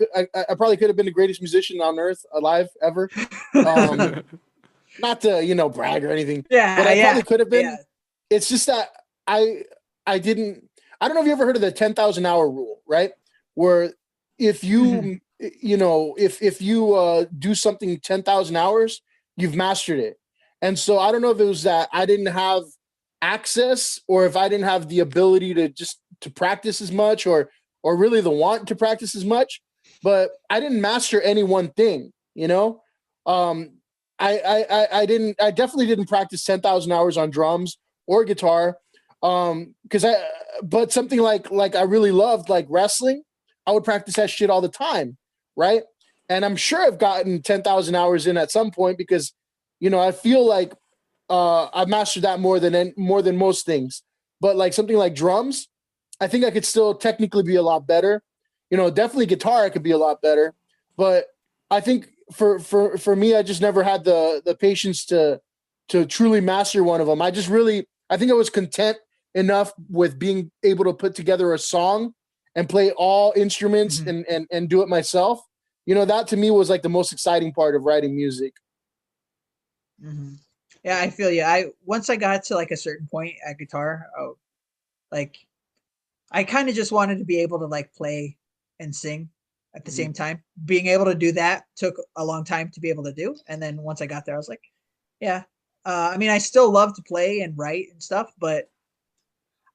A: probably could have been the greatest musician on earth alive ever. Not to, brag or anything.
B: Yeah.
A: But I probably could have been.
B: Yeah.
A: It's just that I don't know if you ever heard of the 10,000 hour rule, right? Where if you, if you do something 10,000 hours, you've mastered it. And so I don't know if it was that I didn't have access or if I didn't have the ability to practice as much or really the want to practice as much, but I didn't master any one thing, I definitely didn't practice 10,000 hours on drums or guitar. But something like I really loved, like wrestling, I would practice that shit all the time. Right. And I'm sure I've gotten 10,000 hours in at some point because, I feel like, I've mastered that more than most things, but like something like drums, I think I could still technically be a lot better. Definitely guitar, I could be a lot better, but I think for me, I just never had the patience to truly master one of them. I think I was content enough with being able to put together a song and play all instruments and do it myself. That to me was like the most exciting part of writing music.
B: Mm-hmm. Yeah, I feel you. Once I got to like a certain point at guitar, like I kind of just wanted to be able to like play and sing at the same time. Being able to do that took a long time to be able to do, and then once I got there, I was like, yeah. I mean, I still love to play and write and stuff, but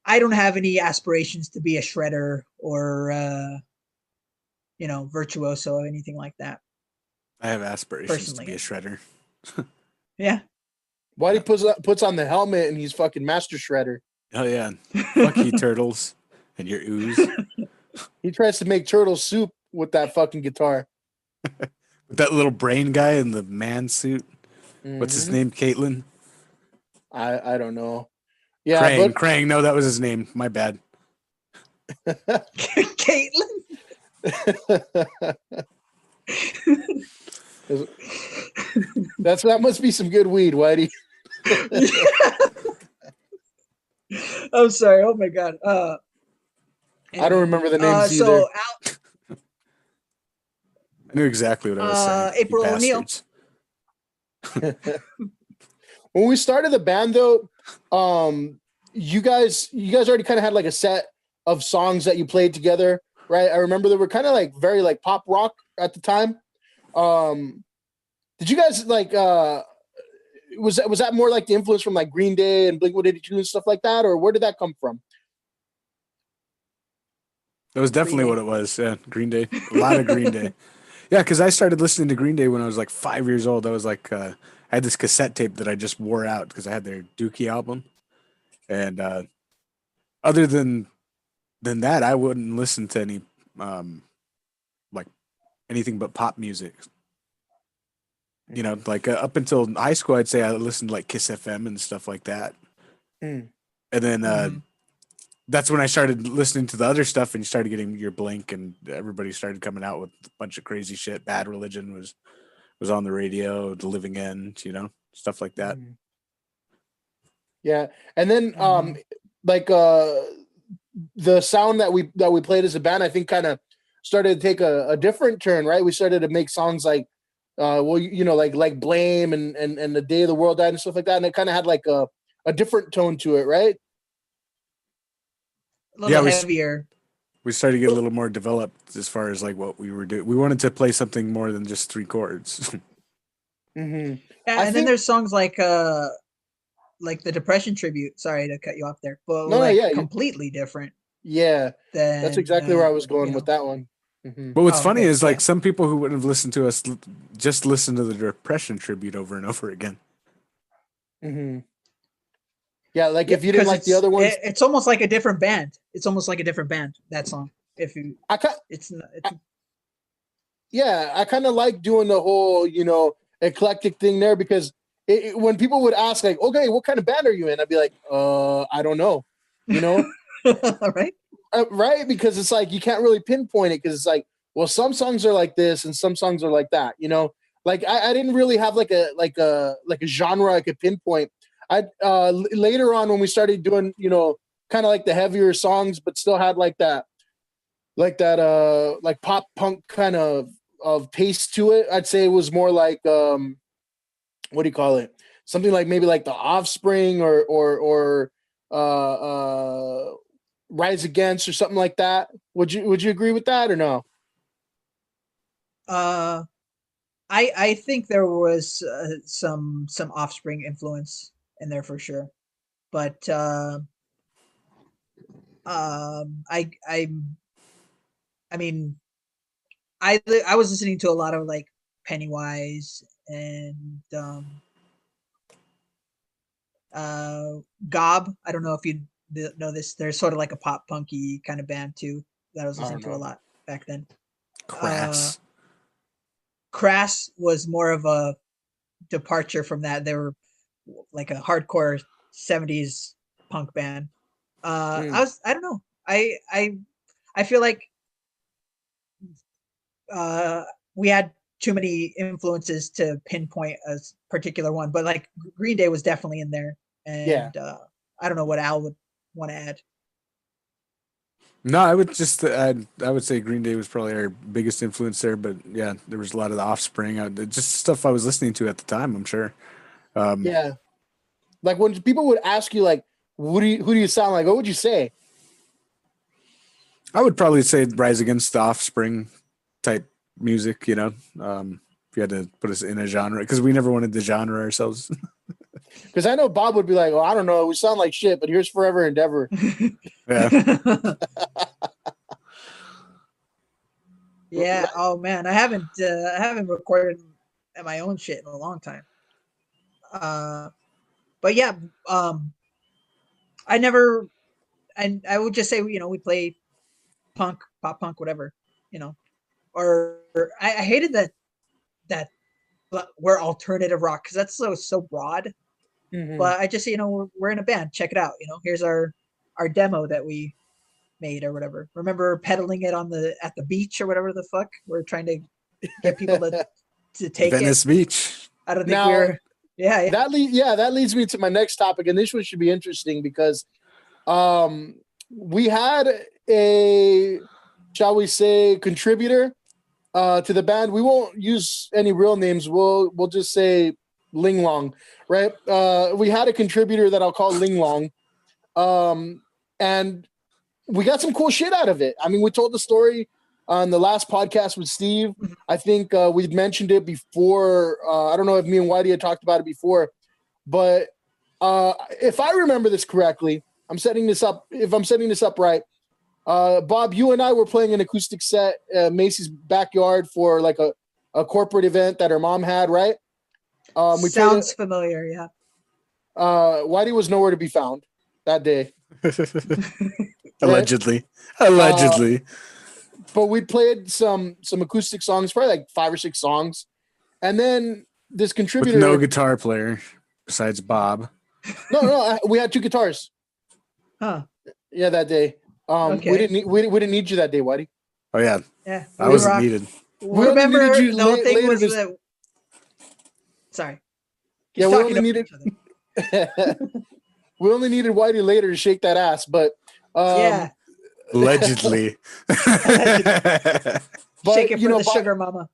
B: I don't have any aspirations to be a shredder or virtuoso or anything like that.
C: I have aspirations
B: Personally.
C: to be a shredder.
B: Yeah.
A: Why he puts on the helmet and he's fucking master shredder.
C: Oh yeah, fuck you, turtles, and your ooze.
A: He tries to make turtle soup with that fucking guitar.
C: With that little brain guy in the man suit. What's his name? Caitlin.
A: I don't know. Yeah,
C: Krang. No, that was his name. My bad.
B: Caitlin.
A: That must be some good weed, Whitey.
B: I'm sorry. Oh my god.
A: I don't remember the names either.
C: I knew exactly what I was saying.
B: April O'Neil.
A: When we started the band, though, you guys already kind of had like a set of songs that you played together, right? I remember they were kind of like very like pop rock at the time. Did you guys like? Was that more like the influence from like Green Day and Blink-182 and stuff like that, or where did that come from?
C: That was definitely what it was. Yeah, Green Day. A lot of Green Day. Yeah, because I started listening to Green Day when I was like 5 years old. I was like, I had this cassette tape that I just wore out because I had their Dookie album, and other than that, I wouldn't listen to any like anything but pop music. Like up until high school, I'd say I listened to like Kiss FM and stuff like that. And then that's when I started listening to the other stuff, and you started getting your Blink, and everybody started coming out with a bunch of crazy shit. Bad Religion was on the radio, The Living End, stuff like that.
A: Yeah, and then like the sound that we played as a band, I think, kind of started to take a different turn, right? We started to make songs like like Blame and The Day of the World Died and stuff like that, and it kind of had like a different tone to it, right?
B: A little heavier.
C: We started to get a little more developed as far as like what we were doing. We wanted to play something more than just 3 chords.
B: Yeah, and then there's songs like the Depression tribute. Sorry to cut you off there, but completely different.
A: Yeah, that's exactly where I was going with that one.
C: But what's funny is like some people who wouldn't have listened to us just listen to the Depression tribute over and over again.
A: Yeah, like if you didn't like the other ones,
B: it's almost like a different band. It's almost like a different band. That song, I
A: kind of like doing the whole eclectic thing there, because when people would ask like, okay, what kind of band are you in? I'd be like, I don't know,
B: right?
A: Right, because it's like you can't really pinpoint it, because it's like, well, some songs are like this and some songs are like that. Like I didn't really have like a genre I could pinpoint. I later on when we started doing kind of like the heavier songs, but still had like that like pop punk kind of taste to it. I'd say it was more like what do you call it? Something like maybe like The Offspring or Rise Against or something like that. Would you agree with that or no?
B: I think there was some Offspring influence in there for sure, but I mean, I was listening to a lot of like Pennywise and Gob. I don't know if you know this. They're sort of like a pop punky kind of band too that I was listening to a lot back then.
C: Crass.
B: Crass was more of a departure from that. They were like a hardcore 70s punk band. I don't know. I feel like we had too many influences to pinpoint a particular one, but like Green Day was definitely in there. And I don't know what Al would want to add.
C: No, I would just add, I would say Green Day was probably our biggest influence there, but yeah, there was a lot of the Offspring, just stuff I was listening to at the time, I'm sure.
A: Yeah. Like when people would ask you, like, who do you sound like? What would you say?
C: I would probably say Rise Against the Offspring type music, you know, if you had to put us in a genre, because we never wanted the genre ourselves.
A: Because I know Bob would be like, "Oh, I don't know, we sound like shit, but here's Forever Endeavor."
C: Yeah.
B: Yeah. Oh man, I haven't recorded my own shit in a long time. But yeah, I never, and I would just say, you know, we play punk, pop punk, whatever, you know, or I hated that we're alternative rock because that's so broad.
A: Mm-hmm.
B: But I just, you know, we're in a band. Check it out. You know, here's our demo that we made or whatever. Remember peddling it at the beach or whatever the fuck? We're trying to get people to take
C: Venice Beach.
B: I don't think we're. Yeah.
A: That leads me to my next topic, and this one should be interesting because we had a, shall we say, contributor to the band. We won't use any real names. We'll just say Ling Long, right? We had a contributor that I'll call Ling Long, and we got some cool shit out of it. I mean, we told the story on the last podcast with Steve. I think we'd mentioned it before. I don't know if me and Whitey had talked about it before, but if I remember this correctly, I'm setting this up. If I'm setting this up right, Bob, you and I were playing an acoustic set at Macy's backyard for like a corporate event that her mom had, right?
B: Sounds familiar, yeah.
A: Whitey was nowhere to be found that day.
C: Allegedly.
A: But we played some acoustic songs, probably like 5 or 6 songs. And then this contributor...
C: With no guitar player besides Bob.
A: No, we had 2 guitars.
B: Huh.
A: Yeah, that day.
B: Okay.
A: We didn't need you that day, Whitey.
C: Oh, yeah.
B: Yeah.
C: I wasn't needed.
A: We
B: remember
A: only needed you
B: the whole thing was
A: this...
B: that... Sorry.
A: Yeah, we only needed... we only needed Whitey later to shake that ass, but...
B: yeah.
C: Allegedly.
B: But, shake it for the sugar mama.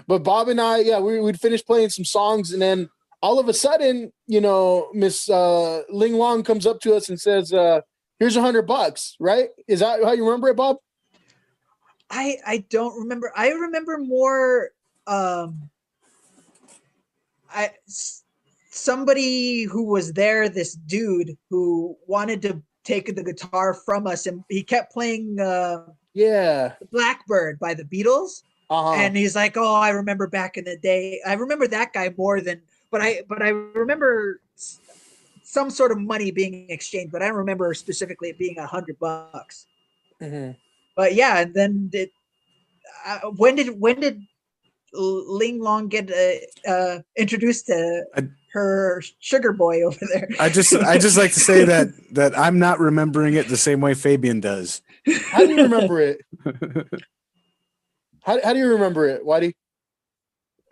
A: But Bob and I, we'd finished playing some songs, and then all of a sudden, you know, Miss Ling Long comes up to us and says, here's $100, right? Is that how you remember it, Bob?
B: I don't remember. I remember more somebody who was there, this dude who wanted to take the guitar from us, and he kept playing Blackbird by the Beatles. And he's like, oh, I remember back in the day. I remember that guy more than, but I remember some sort of money being exchanged, but I don't remember specifically it being $100.
A: Mm-hmm.
B: But yeah, and then when did Ling Long get introduced to her sugar boy over there?
C: I just like to say that I'm not remembering it the same way Fabian does.
A: How do you remember it? How do you remember it, Whitey?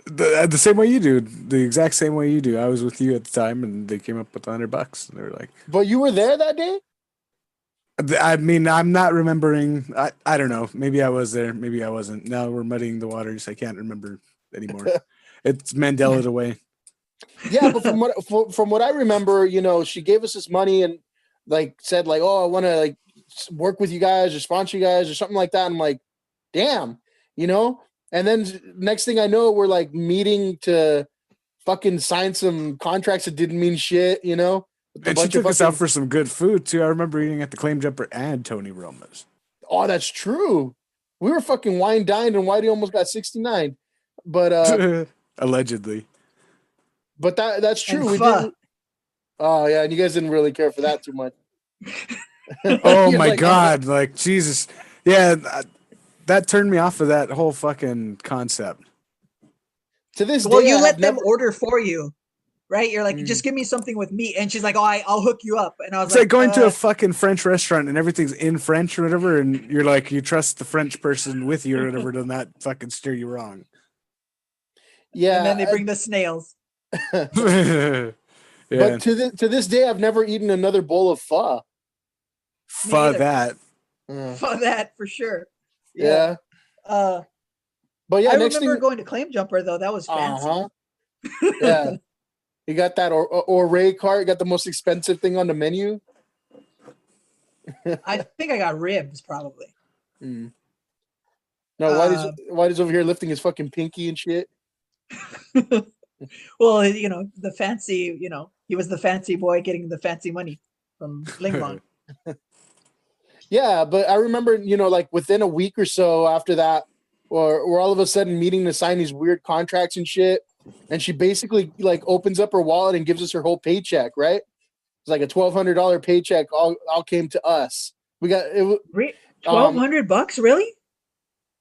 C: The same way you do, the exact same way you do. I was with you at the time, and they came up with $100, and they were like,
A: "But you were there that day."
C: I mean, I'm not remembering. I don't know. Maybe I was there. Maybe I wasn't. Now we're muddying the waters. I can't remember anymore. It's Mandela away.
A: Yeah, but from what I remember, you know, she gave us this money and like said like, "Oh, I want to like work with you guys or sponsor you guys or something like that." I'm like, "Damn," you know. And then next thing I know, we're like meeting to fucking sign some contracts that didn't mean shit, you know.
C: And she took us out for some good food too. I remember eating at the Claim Jumper and Tony Roma's.
A: Oh, that's true. We were fucking wine dined, and Whitey almost got 69. But
C: I allegedly.
A: But that's true.
B: And
A: We
B: pho.
A: did. Oh yeah, and you guys didn't really care for that too much.
C: Oh
A: You're
C: my
A: like,
C: God. Like, Jesus. Yeah. That turned me off of that whole fucking concept.
A: To this
B: Well,
A: day,
B: you
A: I
B: let
A: have
B: them
A: never.
B: order for you, right? You're like,
A: Mm.
B: just give me something with meat, and she's like, oh, I'll hook you up. And I was
C: It's like going to a
B: uh,
C: fucking French restaurant and everything's in French or whatever, and you're like, you trust the French person with you or whatever to not fucking steer you wrong.
B: and then they
A: Yeah,
B: bring the snails.
C: Yeah.
A: but to this day, I've never eaten another bowl of pho.
B: Me
C: For
B: either.
C: that.
B: For that, for sure.
A: Yeah.
B: Uh,
A: But yeah,
B: I
A: next
B: remember
A: thing.
B: going to Claim Jumper though. That was fancy.
A: Yeah. You got that or Ray cart, got the most expensive thing on the menu.
B: I think I got ribs probably.
A: Mm. No, Whitey's over here lifting his fucking pinky and shit.
B: Well, you know, the fancy, you know, he was the fancy boy getting the fancy money from Ling Long.
A: Yeah, but I remember, you know, like within a week or so after that, or we're all of a sudden meeting to sign these weird contracts and shit. And she basically like opens up her wallet and gives us her whole paycheck, right? It's like a $1,200 paycheck all came to us. We got it.
B: $1,200, really?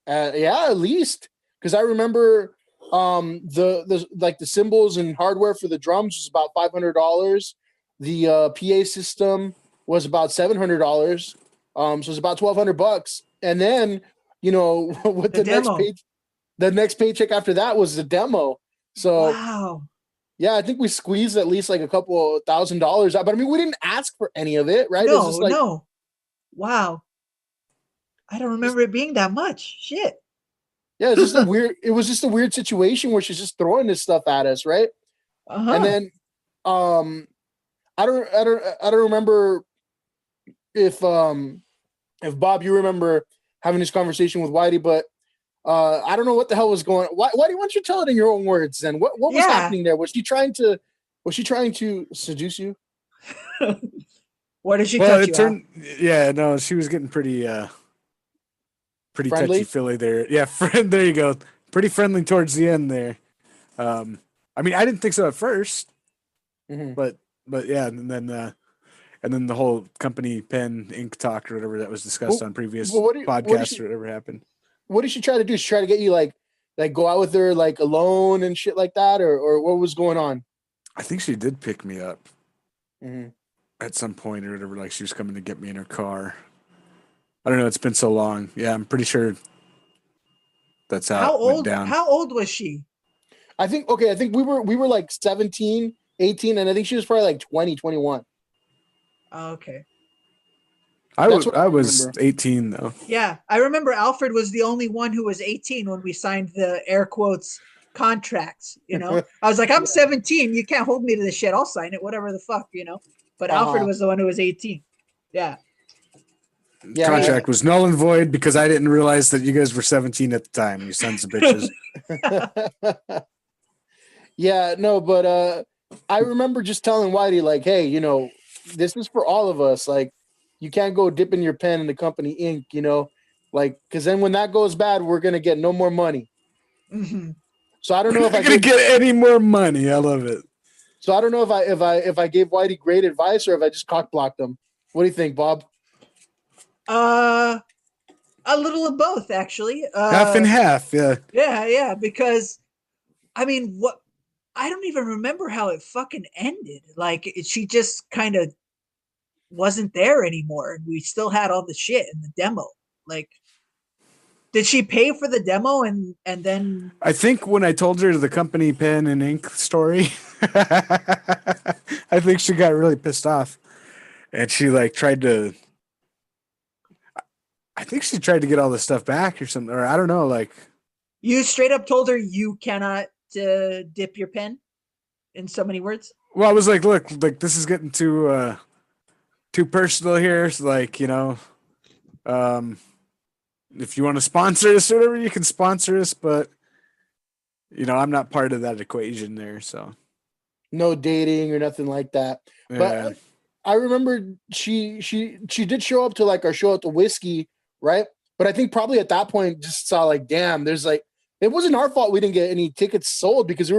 A: Yeah, at least. Because I remember the like the cymbals and hardware for the drums was about $500. The PA system was about $700. So it's about $1,200. And then, you know, with
B: The demo.
A: the next paycheck after that was the demo. So
B: Wow.
A: yeah, I think we squeezed at least like a couple $1,000 out. But I mean, we didn't ask for any of it, right? It was just like,
B: No. Wow. I don't remember it being that much. Shit.
A: yeah, it's just it was just a weird situation where she's just throwing this stuff at us, right?
B: Uh-huh.
A: And then I don't remember if Bob, you remember having this conversation with Whitey, but I don't know what the hell was going on. Why don't you tell it in your own words then? What was happening there? Was she trying to seduce you?
B: What did she touch you out?
C: Yeah, no, she was getting pretty
A: Friendly?
C: touchy-feely there. Yeah, there you go. Pretty friendly towards the end there. I mean, I didn't think so at first, but yeah, and then the whole company pen ink talk or whatever that was discussed on previous podcasts or whatever happened.
A: What did she try to do? She try to get you like go out with her like alone and shit like that, or what was going on?
C: I think she did pick me up at some point or whatever. Like she was coming to get me in her car. I don't know. It's been so long. Yeah, I'm pretty sure that's how it went down.
B: How old was she?
A: I think we were like 17, 18, and I think she was probably like 20, 21.
B: Oh, okay.
C: I was 18 though.
B: Yeah, I remember Alfred was the only one who was 18 when we signed the air quotes contracts. You know, I was like, I'm 17. You can't hold me to this shit. I'll sign it. Whatever the fuck, you know. But Alfred was the one who was 18. Yeah.
A: Yeah,
C: contract was null and void because I didn't realize that you guys were 17 at the time, you sons of bitches.
A: Yeah, no, but I remember just telling Whitey, like, hey, you know, this is for all of us. Like, you can't go dipping your pen in the company ink, you know, like, because then when that goes bad, we're gonna get no more money.
B: Mm-hmm.
A: So I don't know if
C: I'm gonna get any more money. I love it.
A: So I don't know if I gave Whitey great advice or if I just cock blocked him. What do you think, Bob?
B: A little of both, actually.
C: Half and half, yeah.
B: Yeah, because I mean, I don't even remember how it fucking ended. Like she just kind of wasn't there anymore, and we still had all the shit in the demo. Like, did she pay for the demo and then?
C: I think when I told her the company pen and ink story, I think she got really pissed off, and she like tried to. I think she tried to get all the stuff back or something, or I don't know. Like,
B: you straight up told her you cannot dip your pen, in so many words.
C: Well, I was like, look, like this is getting too personal here. So, like, you know, if you want to sponsor us or whatever, you can sponsor us, but you know, I'm not part of that equation there. So,
A: no dating or nothing like that.
C: Yeah.
A: But I remember she did show up to like our show at the Whiskey, right? But I think probably at that point just saw like, damn, there's It wasn't our fault we didn't get any tickets sold because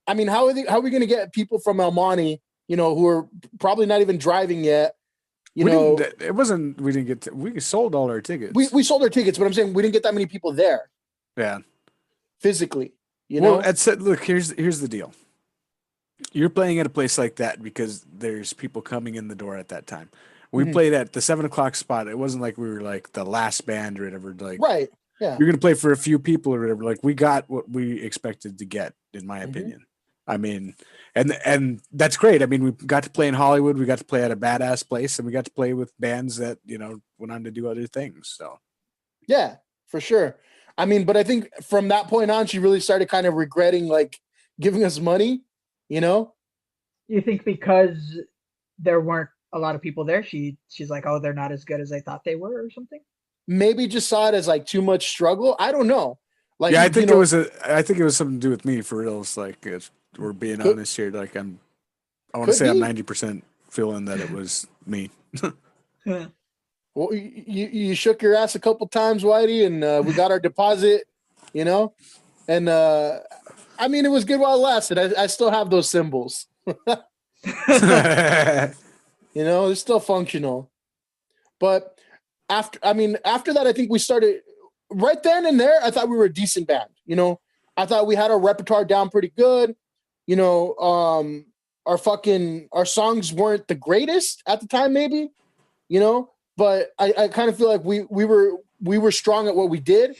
A: I mean, how are we going to get people from El Monte, who are probably not even driving yet?
C: It wasn't. We didn't get. We sold all our tickets.
A: We sold our tickets, but I'm saying we didn't get that many people there.
C: Yeah,
A: physically.
C: Well, look. Here's the deal. You're playing at a place like that because there's people coming in the door at that time. We played at the 7:00 spot. It wasn't like we were like the last band or whatever. Like,
A: right. Yeah.
C: You're gonna play for a few people or whatever. Like, we got what we expected to get, in my opinion. I mean, and that's great. I mean, we got to play in Hollywood. We got to play at a badass place, and we got to play with bands that went on to do other things. So,
A: yeah, for sure. I mean, but I think from that point on, she really started kind of regretting like giving us money. You
B: think because there weren't a lot of people there, she's like, oh, they're not as good as I thought they were, or something.
A: Maybe just saw it as like too much struggle. I don't know. Like,
C: yeah, I think it was something to do with me for real. It's like, we're being honest here. Like, I want to say I'm 90% feeling that it was me.
B: Yeah.
A: Well, you shook your ass a couple times, Whitey, and we got our deposit, and I mean, it was good while it lasted. I still have those symbols. They're still functional. But after that, I think we started right then and there. I thought we were a decent band. I thought we had our repertoire down pretty good. Our songs weren't the greatest at the time, maybe, but I kind of feel like we were strong at what we did.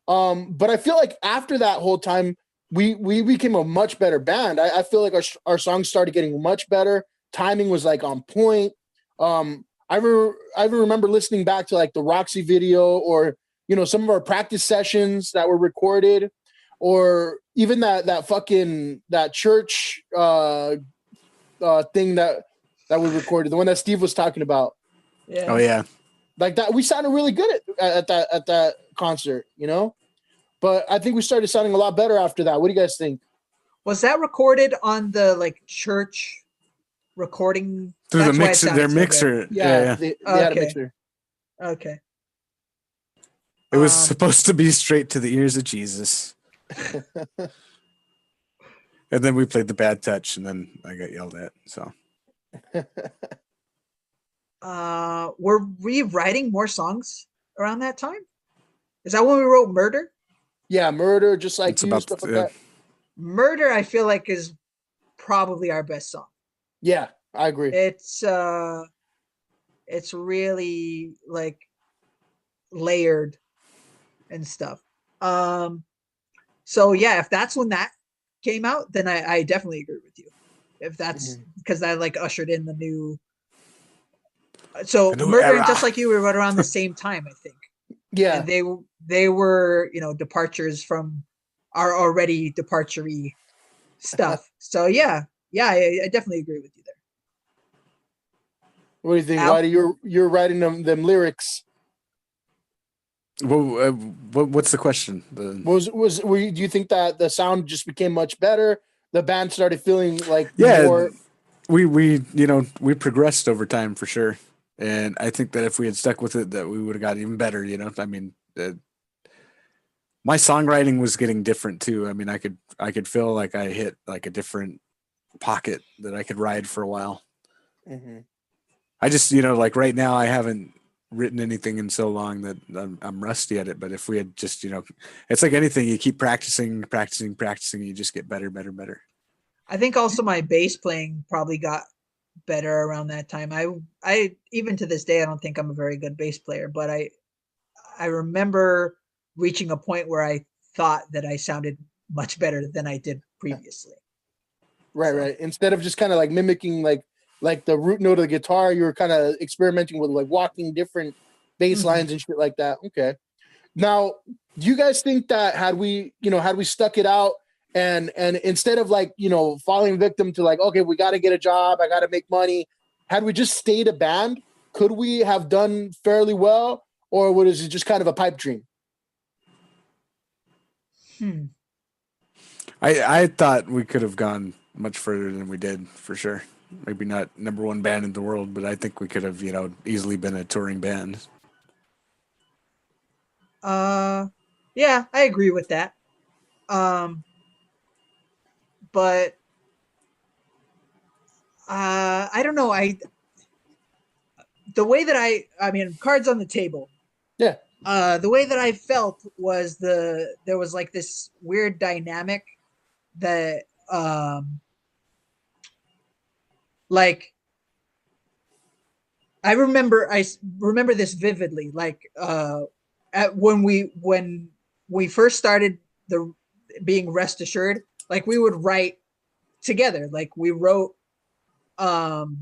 A: But I feel like after that whole time, we became a much better band. I feel like our songs started getting much better. Timing was like on point. I remember listening back to like the Roxy video or, some of our practice sessions that were recorded, or even that church thing that we recorded, the one that Steve was talking about.
B: Yeah.
C: Oh yeah.
A: Like that, we sounded really good at that concert, But I think we started sounding a lot better after that. What do you guys think?
B: Was that recorded on the like church recording?
C: Through the mixer, their mixer. Yeah.
A: They had a mixer.
B: Okay.
C: It was supposed to be straight to the ears of Jesus. And then we played the bad touch, and then I got yelled at. So,
B: were we writing more songs around that time? Is that when we wrote Murder?
A: Yeah, Murder, just like
C: you,
A: stuff like that.
B: Murder, I feel like, is probably our best song.
A: Yeah, I agree.
B: It's really like layered and stuff. So yeah, if that's when that came out, then I definitely agree with you. If that's because that like ushered in the new. So Murder era. And Just Like You were right around the same time, I think.
A: Yeah,
B: and they were departures from our already departure-y stuff. So yeah, I definitely agree with you there.
A: What do you think, Whitey? You're writing them lyrics.
C: Well, what's the question?
A: Do you think that the sound just became much better? The band started feeling like more.
C: We progressed over time for sure, and I think that if we had stuck with it, that we would have got even better. I mean, my songwriting was getting different too. I mean, I could feel like I hit like a different pocket that I could ride for a while.
A: Mm-hmm.
C: I just like right now I haven't written anything in so long that I'm rusty at it. But if we had just, it's like anything, you keep practicing, you just get better.
B: I think also my bass playing probably got better around that time. I even to this day, I don't think I'm a very good bass player, but I remember reaching a point where I thought that I sounded much better than I did previously.
A: Right. Instead of just kind of like mimicking like the root note of the guitar, you were kind of experimenting with like walking different bass lines and shit like that. Okay. Now, do you guys think that had we stuck it out and instead of like, falling victim to like, okay, we got to get a job, I got to make money, had we just stayed a band, could we have done fairly well, or was it just kind of a pipe dream?
C: I thought we could have gone much further than we did, for sure. Maybe not number one band in the world, but I think we could have, easily been a touring band.
B: Yeah, I agree with that. But I don't know. The way that I mean, cards on the table.
A: Yeah.
B: The way that I felt was there was like this weird dynamic that like I remember this vividly. Like when we first started the being Wrest Ashurd, like we would write together. Like we wrote the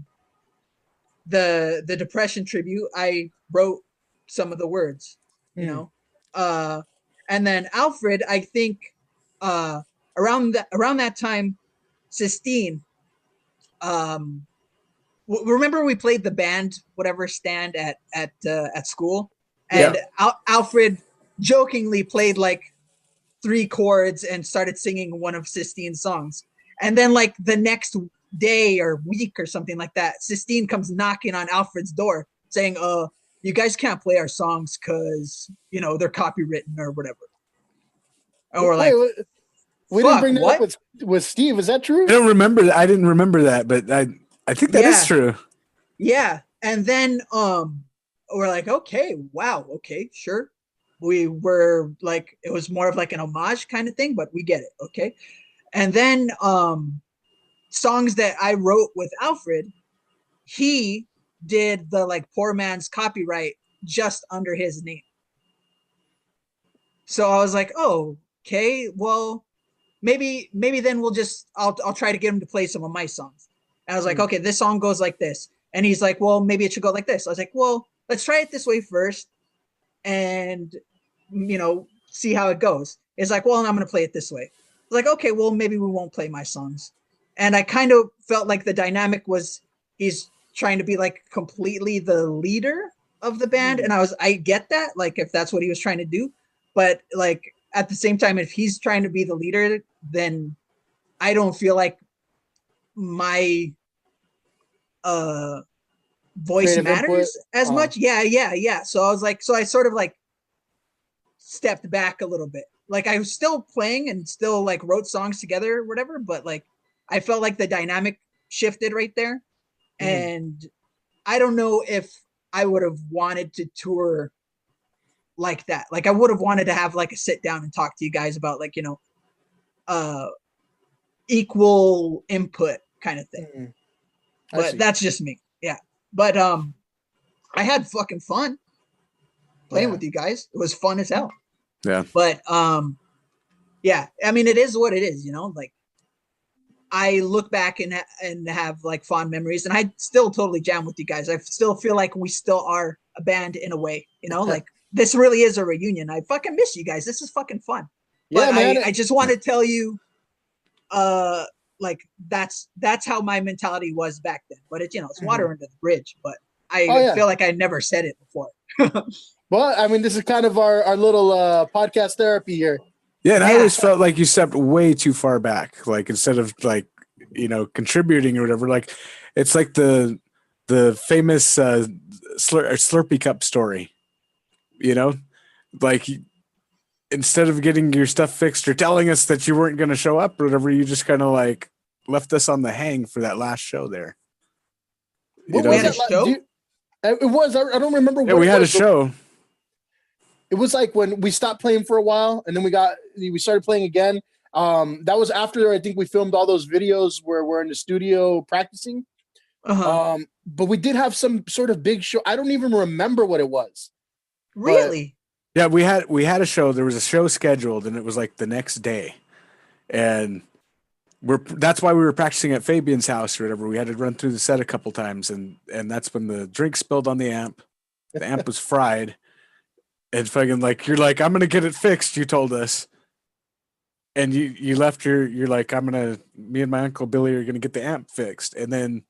B: Depression tribute. I wrote some of the words, you know. And then Alfred, I think around that time, Sistine, remember we played the band whatever stand at school, and Alfred jokingly played like 3 chords and started singing one of Sistine's songs. And then like the next day or week or something like that, Sistine comes knocking on Alfred's door saying, you guys can't play our songs because, you know, they're copywritten or whatever. And we're like,
A: we didn't bring that up with Steve. Is that true?
C: I don't remember that. I didn't remember that, but I think that is true.
B: Yeah. And then we're like, okay, wow, okay, sure. We were like, it was more of like an homage kind of thing, but we get it, okay. And then songs that I wrote with Alfred, he did the like poor man's copyright just under his name. So I was like, oh, okay, well, maybe then I'll try to get him to play some of my songs. And I was like, okay, this song goes like this. And he's like, well, maybe it should go like this. I was like, well, let's try it this way first and, you know, see how it goes. It's like, well, I'm going to play it this way. I was like, okay, well, maybe we won't play my songs. And I kind of felt like the dynamic was he's trying to be like completely the leader of the band. And I get that, like, if that's what he was trying to do. But like at the same time, if he's trying to be the leader, then I don't feel like my voice
A: creative
B: matters
A: input
B: as much. Yeah. So I was like, so I sort of like stepped back a little bit. Like I was still playing and still like wrote songs together or whatever, but like I felt like the dynamic shifted right there. And I don't know if I would have wanted to tour like that. Like I would have wanted to have like a sit down and talk to you guys about like, you know, equal input kind of thing. But that's just me. Yeah. But I had fucking fun playing with you guys. It was fun as hell.
C: Yeah.
B: But yeah, I mean, it is what it is, you know, like I look back and have like fond memories, and I still totally jam with you guys. I still feel like we still are a band in a way, you know, like this really is a reunion. I fucking miss you guys. This is fucking fun.
A: Yeah,
B: but
A: man.
B: I just want to tell you, like that's how my mentality was back then. But it's, you know, it's water under the bridge. But I feel like I never said it before.
A: Well, I mean, this is kind of our little podcast therapy here.
C: Yeah, and I always felt like you stepped way too far back. Like instead of like, you know, contributing or whatever, like it's like the famous Slurpee cup story. You know, like instead of getting your stuff fixed or telling us that you weren't going to show up or whatever, you just kind of like left us on the hang for that last show there.
A: What was it? It was. I don't remember.
C: Yeah, we had a show.
A: It was like when we stopped playing for a while, and then we started playing again. That was after I think we filmed all those videos where we're in the studio practicing. But we did have some sort of big show. I don't even remember what it was.
B: Really?
C: Yeah, we had a show. There was a show scheduled, and it was like the next day, and that's why we were practicing at Fabian's house or whatever. We had to run through the set a couple times, and that's when the drink spilled on the amp. The amp was fried. And fucking like, you're like, I'm going to get it fixed. You told us. And you left you're like, me and my Uncle Billy are going to get the amp fixed. And then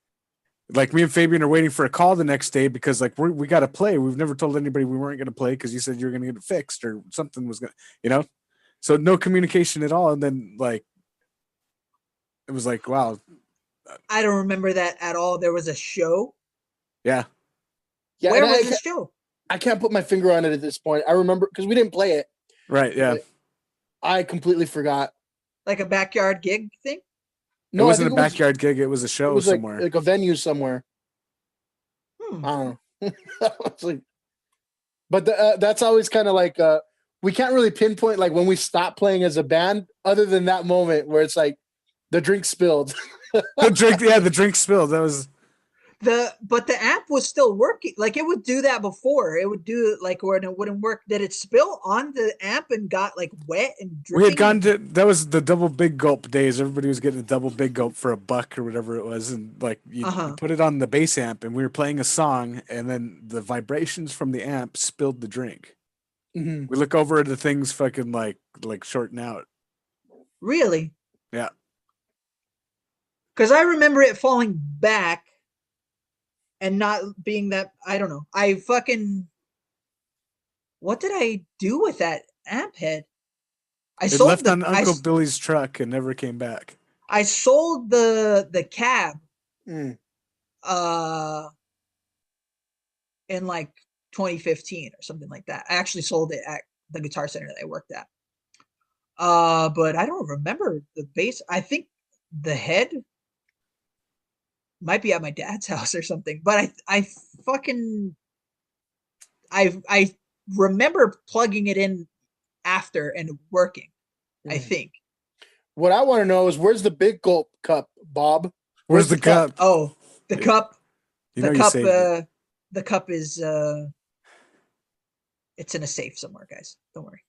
C: like me and Fabian are waiting for a call the next day because like, we got to play. We've never told anybody we weren't going to play because you said you were going to get it fixed or something was going to, you know? So no communication at all. And then like, it was like, wow.
B: I don't remember that at all. There was a show.
C: Yeah.
B: Where was the show?
A: I can't put my finger on it at this point. I remember because we didn't play it.
C: Right. Yeah.
A: I completely forgot.
B: Like a backyard gig thing?
C: No, it wasn't a backyard gig. It was a show somewhere.
A: Like a venue somewhere.
B: Hmm.
A: I don't know. But that's always kind of like we can't really pinpoint like when we stop playing as a band, other than that moment where it's like the drink spilled.
C: The drink spilled. That was
B: but the amp was still working. Like it would do that before. It would do it like when it wouldn't work. Did it spill on the amp and got like wet and dripping?
C: We had gone to that was the double big gulp days. Everybody was getting a double big gulp for $1 or whatever it was, and like you put it on the bass amp, and we were playing a song, and then the vibrations from the amp spilled the drink.
A: Mm-hmm.
C: We look over at the things fucking like shorting out.
B: Really?
C: Yeah.
B: Because I remember it falling back and not being that, I don't know. What did I do with that amp head?
C: It left on Uncle Billy's truck and never came back.
B: I sold the cab
A: in
B: like 2015 or something like that. I actually sold it at the Guitar Center that I worked at. But I don't remember the bass. I think the head might be at my dad's house or something. But I remember plugging it in after and working. I think.
A: What I want to know is where's the big gulp cup, Bob?
C: Where's the cup?
B: Oh, the cup.
C: The cup.
B: The cup is it's in a safe somewhere, guys. Don't worry.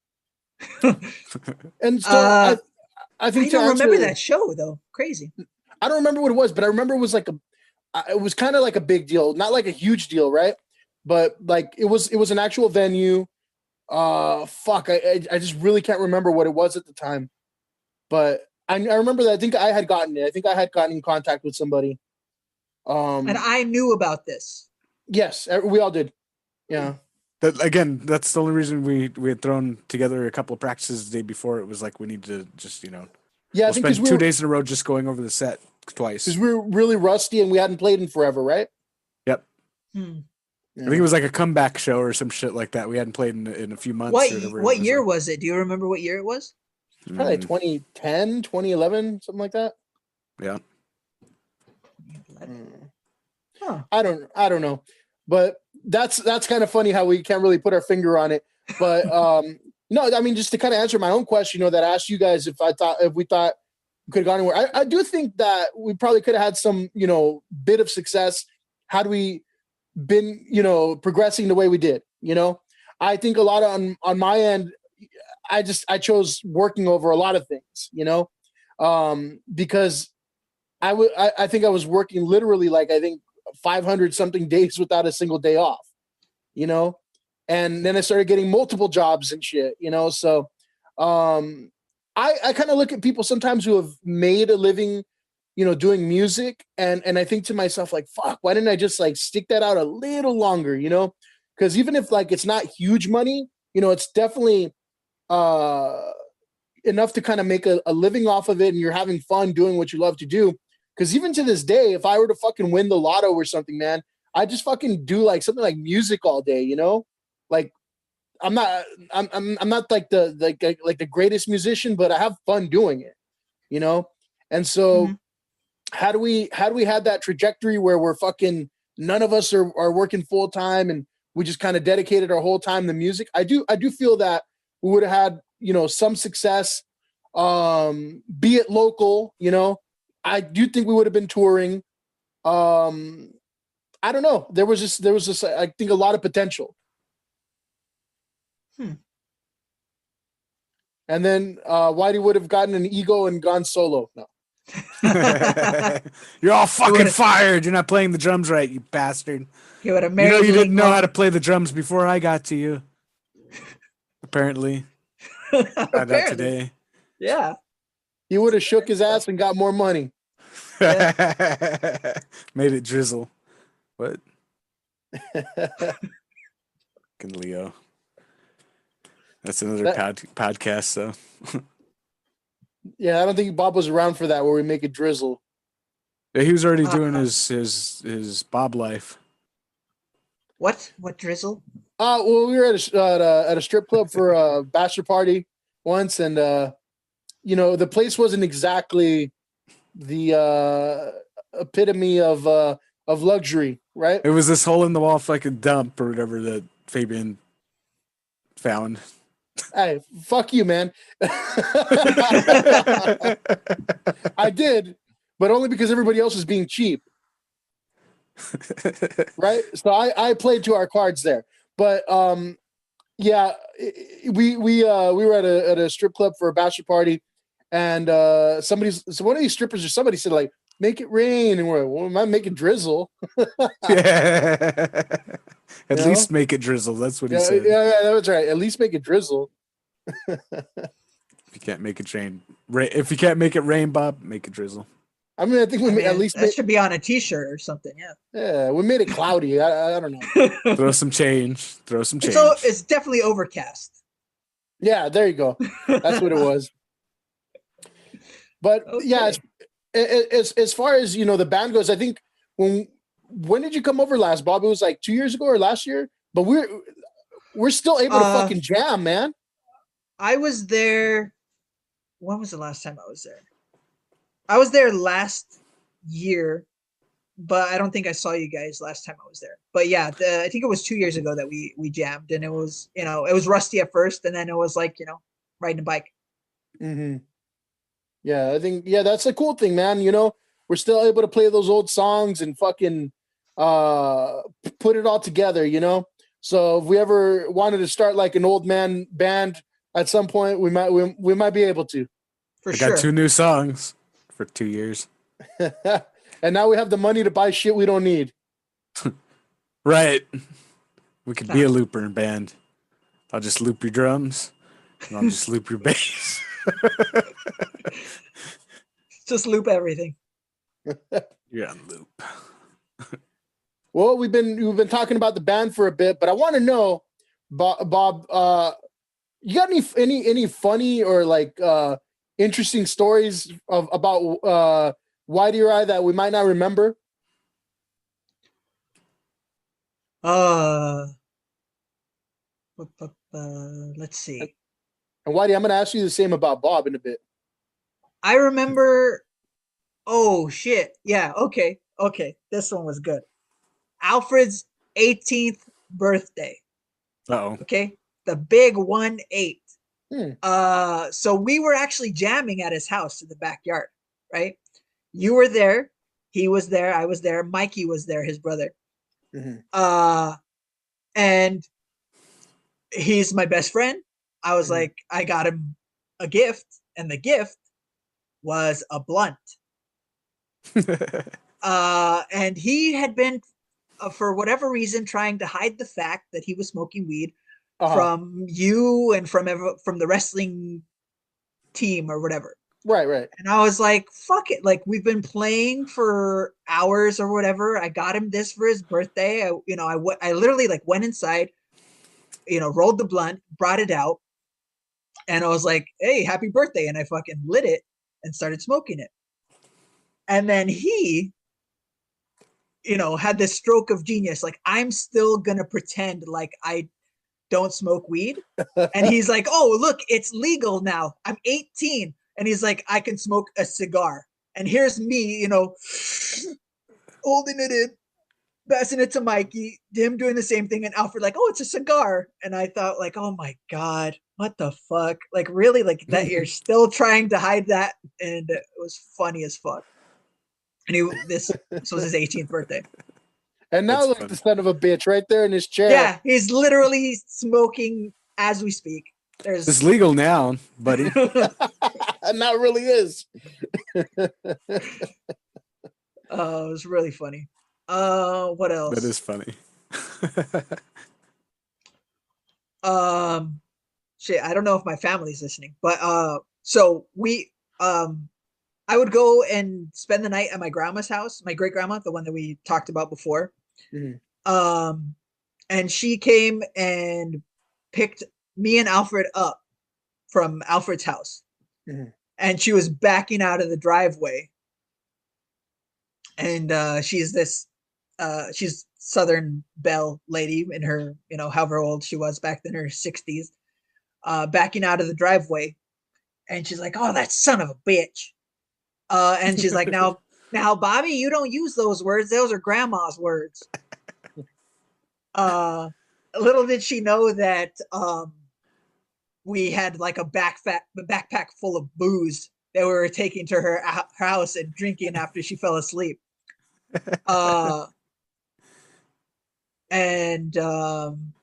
A: And so I think
B: I don't remember that show though. Crazy.
A: I don't remember what it was, but I remember it was like it was kind of like a big deal, not like a huge deal, right? But like it was an actual venue. I just really can't remember what it was at the time, but I remember that I think I had gotten it. I think I had gotten in contact with somebody.
B: And I knew about this.
A: Yes, we all did. Yeah.
C: That's the only reason we had thrown together a couple of practices the day before. It was like we need to just
A: I think
C: spend 2 days in a row just going over the set twice
A: because we were really rusty and we hadn't played in forever, right?
C: Yep.
B: Yeah.
C: I think it was like a comeback show or some shit like that. We hadn't played in a few months.
B: What year was it? Do you remember what year it was?
A: Probably 2010, 2011, something like that.
C: Yeah.
A: Huh. I don't know, but that's kind of funny how we can't really put our finger on it. But no, I mean, just to kind of answer my own question, that I asked you guys if we thought we could have gone anywhere. I do think that we probably could have had some, bit of success had we been, progressing the way we did. I think a lot on my end, I chose working over a lot of things, because I think I was working literally like I think 500 something days without a single day off, and then I started getting multiple jobs and shit, so I kind of look at people sometimes who have made a living, doing music, and I think to myself like, fuck, why didn't I just like stick that out a little longer, because even if like it's not huge money, it's definitely enough to kind of make a living off of it, and you're having fun doing what you love to do. Because even to this day, if I were to fucking win the lotto or something, man, I just fucking do like something like music all day, like I'm not like the greatest musician, but I have fun doing it, and so how do we had that trajectory where we're fucking none of us are working full time and we just kind of dedicated our whole time to music? I do feel that we would have had, some success, be it local, I do think we would have been touring. I don't know. There was just, I think a lot of potential. And then Whitey would have gotten an ego and gone solo. No.
C: You're all fucking fired. You're not playing the drums right, you bastard.
B: He would have married
C: you didn't know how to play the drums before I got to you. Apparently. Found out today.
B: Yeah.
A: He would have shook his ass and got more money.
C: Yeah. Made it drizzle. What? Fucking Leo. That's another podcast, though.
A: Yeah, I don't think Bob was around for that where we make it drizzle.
C: Yeah, he was already doing his Bob life.
B: What drizzle?
A: Well, we were at a strip club for a bachelor party, once, and the place wasn't exactly the epitome of luxury, right?
C: It was this hole in the wall fucking dump or whatever that Fabian found.
A: Hey, fuck you, man. I did, but only because everybody else was being cheap, right? So I played to our cards there. But yeah, we were at a strip club for a bachelor party, and so one of these strippers or somebody said like, "Make it rain," and we're like, "Well, am I making drizzle?"
C: Yeah. At
A: You
C: least
A: know?
C: make it drizzle. That's what he
A: Yeah,
C: said.
A: yeah, that was right. At least make it drizzle.
C: If you can't make it rain, if you can't make it rain, Bob, make it drizzle.
A: I mean, I think we at least
B: that should be on a T-shirt or something.
A: yeah, we made it cloudy. I don't know.
C: Throw some change. Throw some change.
B: So it's definitely overcast.
A: Yeah, there you go. That's what it was. But
B: Okay.
A: yeah, as far as the band goes, I think when did you come over last, Bob? It was like 2 years ago or last year. But we're still able to fucking jam, man.
B: I was there. When was the last time I was there? I was there last year, but I don't think I saw you guys last time I was there. But yeah, I think it was 2 years ago that we jammed, and it was it was rusty at first, and then it was like riding a bike.
A: Mm-hmm. Yeah, I think that's a cool thing, man. We're still able to play those old songs and fucking put it all together. So if we ever wanted to start like an old man band at some point, we might be able to.
B: For
C: I
B: sure.
C: got 2 new songs for 2 years.
A: And now we have the money to buy shit we don't need.
C: Right. We could be a looper band. I'll just loop your drums, and I'll just loop your bass.
B: Just loop everything.
C: You're on loop.
A: Well, we've been talking about the band for a bit, but I want to know, Bob, you got any funny or like interesting stories about Whitey or I that we might not remember?
B: Let's see.
A: And Whitey, I'm going to ask you the same about Bob in a bit.
B: I remember. Oh shit! Yeah. Okay. This one was good. Alfred's 18th birthday.
C: Uh-oh.
B: Okay, the big 1-8.
A: Hmm.
B: So we were actually jamming at his house in the backyard, right? You were there, he was there, I was there, Mikey was there, his brother.
A: Mm-hmm.
B: And he's my best friend. I was like, I got him a gift, and the gift was a blunt. And he had been, for whatever reason, trying to hide the fact that he was smoking weed from you and from the wrestling team or whatever.
A: Right.
B: And I was like, fuck it. Like, we've been playing for hours or whatever. I got him this for his birthday. I literally like went inside, rolled the blunt, brought it out, and I was like, hey, happy birthday. And I fucking lit it and started smoking it. And then he, had this stroke of genius. Like, I'm still gonna pretend like I don't smoke weed. And he's like, oh, look, it's legal now. I'm 18. And he's like, I can smoke a cigar. And here's me, holding it in, passing it to Mikey, him doing the same thing, and Alfred like, oh, it's a cigar. And I thought like, oh my God, what the fuck? Like, really? Like, that you're still trying to hide that? And it was funny as fuck. And this was his 18th birthday.
A: And now look, the son of a bitch right there in his chair.
B: Yeah, he's literally smoking as we speak.
C: It's legal now, buddy.
A: And now it really is.
B: It was really funny. What else?
C: That is funny.
B: Shit, I don't know if my family's listening, but so we I would go and spend the night at my grandma's house, my great grandma, the one that we talked about before.
A: Mm-hmm.
B: And she came and picked me and Alfred up from Alfred's house.
A: Mm-hmm.
B: And she was backing out of the driveway. And she's Southern belle lady in her, however old she was back then, her 60s. backing out of the driveway, and she's like, "Oh, that son of a bitch," and she's like, "Now, Bobby, you don't use those words; those are grandma's words." Little did she know that we had like a backpack full of booze that we were taking to her house and drinking after she fell asleep. And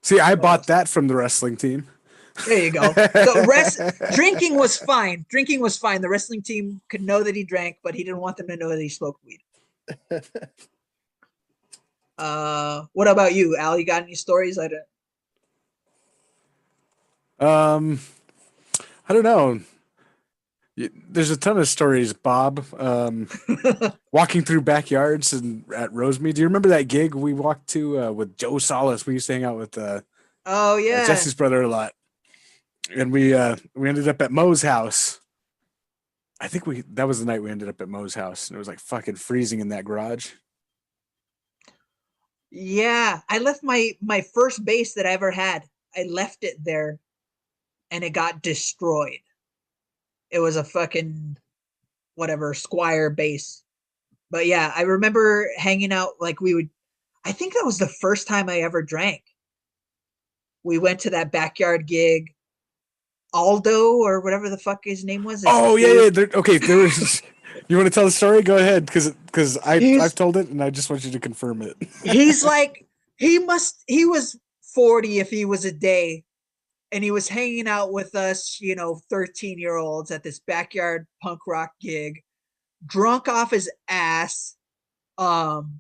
C: See, I bought that from the wrestling team.
B: there you go. So drinking was fine. Drinking was fine. The wrestling team could know that he drank, but he didn't want them to know that he smoked weed. What about you, Al? You got any stories? I
C: don't know. There's a ton of stories, Bob. Walking through backyards and at Rosemead. Do you remember that gig we walked to with Joe Solis? We used to hang out with
B: oh yeah,
C: Jesse's brother a lot, and we ended up at Moe's house. I think that was the night we ended up at Moe's house, and it was like fucking freezing in that garage.
B: Yeah, I left my first base that I ever had. I left it there, and it got destroyed. It was a fucking whatever Squire base. But yeah, I remember hanging out like I think that was the first time I ever drank. We went to that backyard gig. Aldo or whatever the fuck his name was.
C: Oh yeah. Okay, there was. You want to tell the story? Go ahead, because I've told it and I just want you to confirm it.
B: He's like he was 40 if he was a day, and he was hanging out with us, 13-year-olds at this backyard punk rock gig, drunk off his ass. And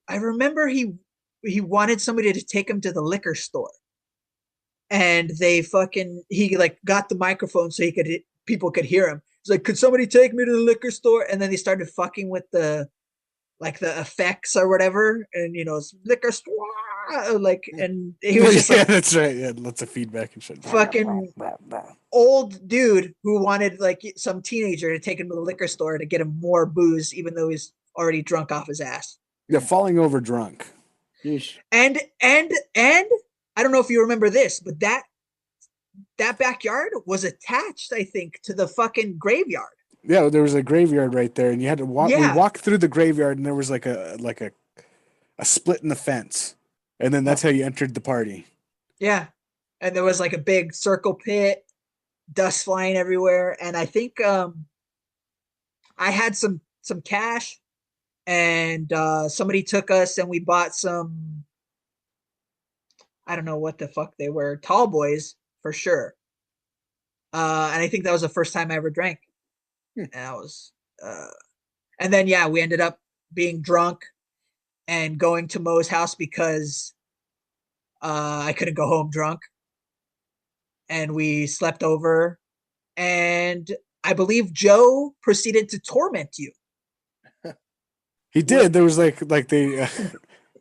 B: I remember he wanted somebody to take him to the liquor store. And he like got the microphone so people could hear him. He's like, "Could somebody take me to the liquor store?" And then they started fucking with the effects or whatever, and liquor store, and he was just like,
C: that's right, yeah, lots of feedback and shit.
B: Fucking old dude who wanted like some teenager to take him to the liquor store to get him more booze, even though he's already drunk off his ass.
C: Yeah, falling over drunk.
A: Yeesh.
B: And I don't know if you remember this, but that backyard was attached, I think, to the fucking graveyard.
C: Yeah, there was a graveyard right there, and you had to walk. Yeah. We walked through the graveyard, and there was like a split in the fence, and then that's how you entered the party.
B: Yeah, and there was like a big circle pit, dust flying everywhere, and I think I had some cash, and somebody took us, and we bought some. I don't know what the fuck they were, tall boys for sure. And I think that was the first time I ever drank. And I was, and then we ended up being drunk and going to Moe's house because I couldn't go home drunk. And we slept over, and I believe Joe proceeded to torment you.
C: He did. There was like they,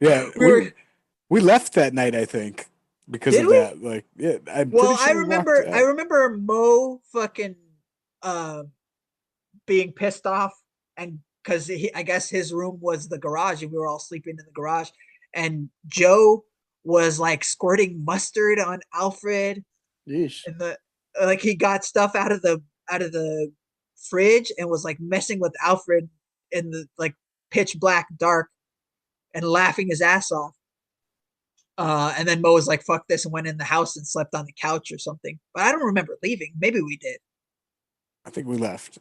C: yeah. We left that night, I think, because of that. Like, yeah.
B: I remember Mo fucking being pissed off, and because I guess his room was the garage, and we were all sleeping in the garage, and Joe was like squirting mustard on Alfred.
A: Yeesh.
B: And he got stuff out of the fridge and was like messing with Alfred in the like pitch black dark and laughing his ass off. And then Mo was like, "Fuck this," and went in the house and slept on the couch or something. But I don't remember leaving. Maybe we did.
C: I think we left.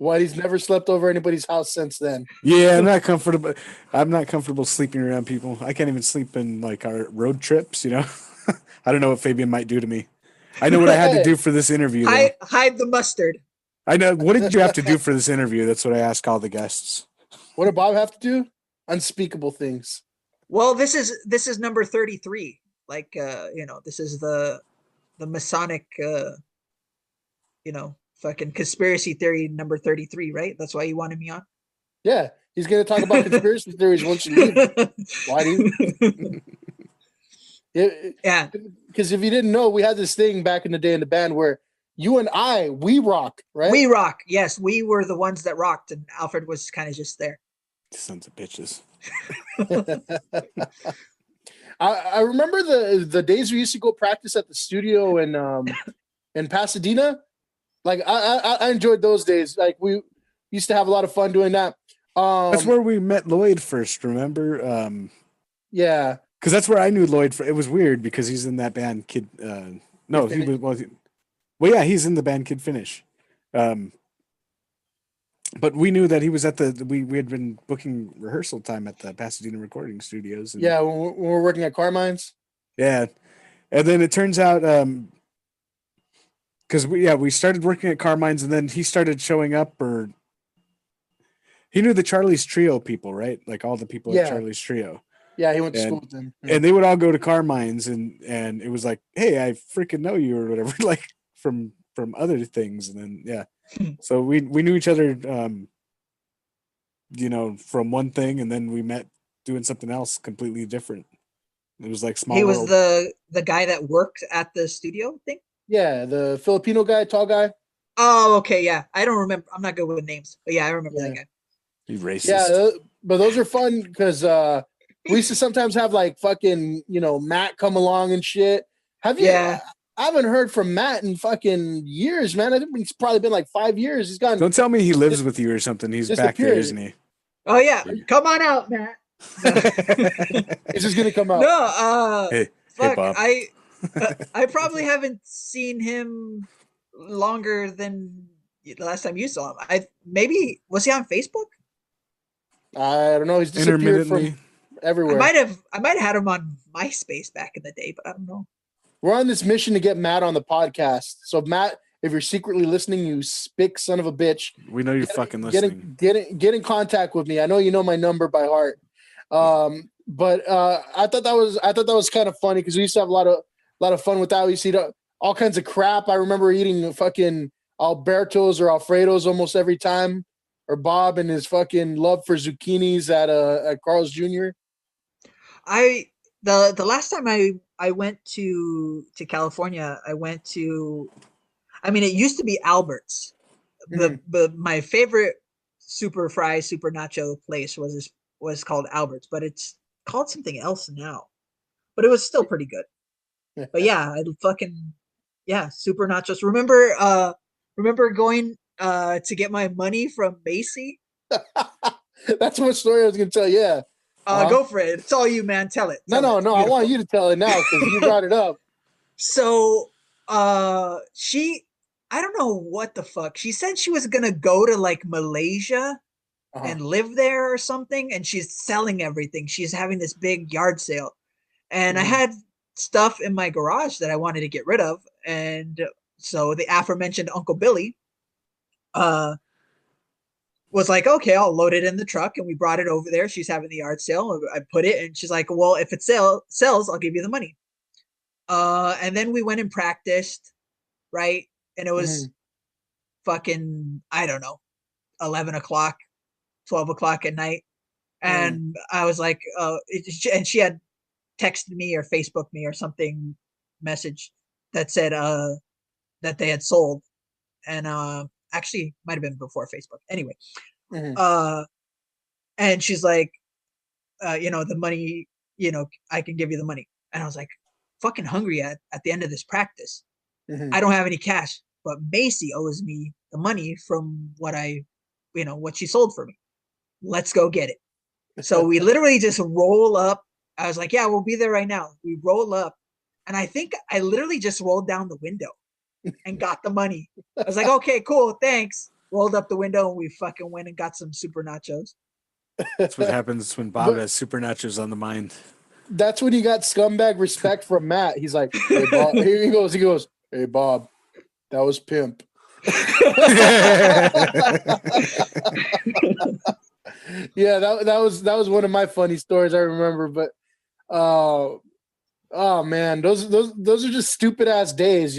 A: Whitey's never slept over anybody's house since then.
C: Yeah, I'm not comfortable. I'm not comfortable sleeping around people. I can't even sleep in like our road trips. I don't know what Fabian might do to me. I know what I had to do for this interview.
B: Hide the mustard.
C: I know. What did you have to do for this interview? That's what I ask all the guests.
A: What did Bob have to do? Unspeakable things.
B: Well, this is number 33. Like, this is the Masonic, fucking conspiracy theory number 33, right? That's why you wanted me on?
A: Yeah, he's going to talk about conspiracy theories once you leave. Why do you?
B: Yeah.
A: Because if you didn't know, we had this thing back in the day in the band where you and we rock, right?
B: We rock. Yes, we were the ones that rocked, and Alfred was kind of just there.
C: Sons of bitches.
A: I remember the days we used to go practice at the studio in Pasadena. Like I enjoyed those days. Like we used to have a lot of fun doing that.
C: That's where we met Lloyd first. Remember?
A: Yeah,
C: Because that's where I knew Lloyd. It was weird because he's in that band, Kid. No, he was. Well, yeah, he's in the band Kid Finish. But we knew that he was at we had been booking rehearsal time at the Pasadena recording studios. And,
A: yeah. When we're working at Carmine's.
C: yeah, and then it turns out because we started working at Carmine's, and then he started showing up, or he knew the Charlie's Trio people, right? Like all the people at Charlie's Trio.
A: Yeah, he went to school with them. Yeah.
C: And they would all go to Carmine's, and it was like, hey, I freaking know you or whatever, like from other things. And then so we knew each other, from one thing, and then we met doing something else completely different. It was like small.
B: He
C: world.
B: was the guy that worked at the studio thing.
A: Yeah, the Filipino guy, tall guy.
B: Oh, okay, yeah. I don't remember. I'm not good with names, but yeah, I remember that guy.
C: He's racist.
A: Yeah, but those are fun because we used to sometimes have like fucking Matt come along and shit. Have you?
B: Yeah.
A: I haven't heard from Matt in fucking years, man. I think it's probably been like 5 years. He's gone.
C: Don't tell me he lives with you or something. He's back there, isn't he?
B: Oh yeah, come on out, Matt.
A: He's just gonna come out.
B: No,
C: hey Bob.
B: I probably haven't seen him longer than the last time you saw him. Maybe was he on Facebook?
A: I don't know. He's disappeared from everywhere.
B: I might have had him on MySpace back in the day, but I don't know.
A: We're on this mission to get Matt on the podcast. So Matt, if you're secretly listening, you spick son of a bitch.
C: We know you're fucking listening.
A: Get in contact with me. I know you know my number by heart. But I thought that was kind of funny because we used to have a lot of fun with that. We used to eat all kinds of crap. I remember eating fucking Albertos or Alfredos almost every time, or Bob and his fucking love for zucchinis at Carl's Jr.
B: The last time I went to California, I went to, it used to be Albert's. My favorite super fry, super nacho place was called Albert's, but it's called something else now. But it was still pretty good. But yeah, super nachos. Remember going to get my money from Macy?
A: That's what story I was gonna tell. Yeah.
B: Go for it. It's all you, man. Tell it.
A: No. I want you to tell it now because you brought it up.
B: So, I don't know what the fuck. She said she was gonna go to like Malaysia and live there or something, and she's selling everything. She's having this big yard sale, and I had stuff in my garage that I wanted to get rid of, and so the aforementioned Uncle Billy, was like, okay, I'll load it in the truck, and we brought it over there. She's having the yard sale. I put it, and she's like, well, if it sells, I'll give you the money. And then we went and practiced, right? And it was fucking, I don't know, 11 o'clock, 12 o'clock at night. And I was like, and she had texted me or Facebook me or something message that said that they had sold. And actually might have been before Facebook. Anyway. And she's like, the money, I can give you the money. And I was like, fucking hungry at the end of this practice. I don't have any cash, but Macy owes me the money from what what she sold for me. Let's go get it. So we literally just roll up. I was like, yeah, we'll be there right now. We roll up. And I think I literally just rolled down the window and got the money. I was like, okay, cool. Thanks. Rolled up the window and we fucking went and got some super nachos.
C: That's what happens when Bob has super nachos on the mind.
A: That's when you got scumbag respect from Matt. He's like, hey, Bob. He goes, hey, Bob, that was pimp. Yeah, that was one of my funny stories I remember. But oh man, those are just stupid ass days,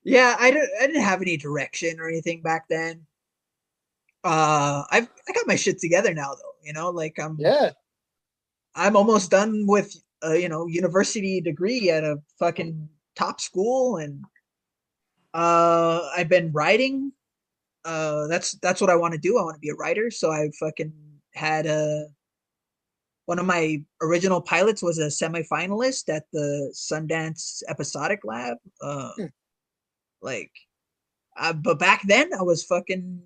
B: Yeah, I didn't have any direction or anything back then. I got my shit together now though, like I'm almost done with university degree at a fucking top school, and I've been writing. That's what I want to do. I want to be a writer. So I fucking had one of my original pilots was a semifinalist at the Sundance Episodic Lab.
A: Hmm.
B: Like, but back then I was fucking,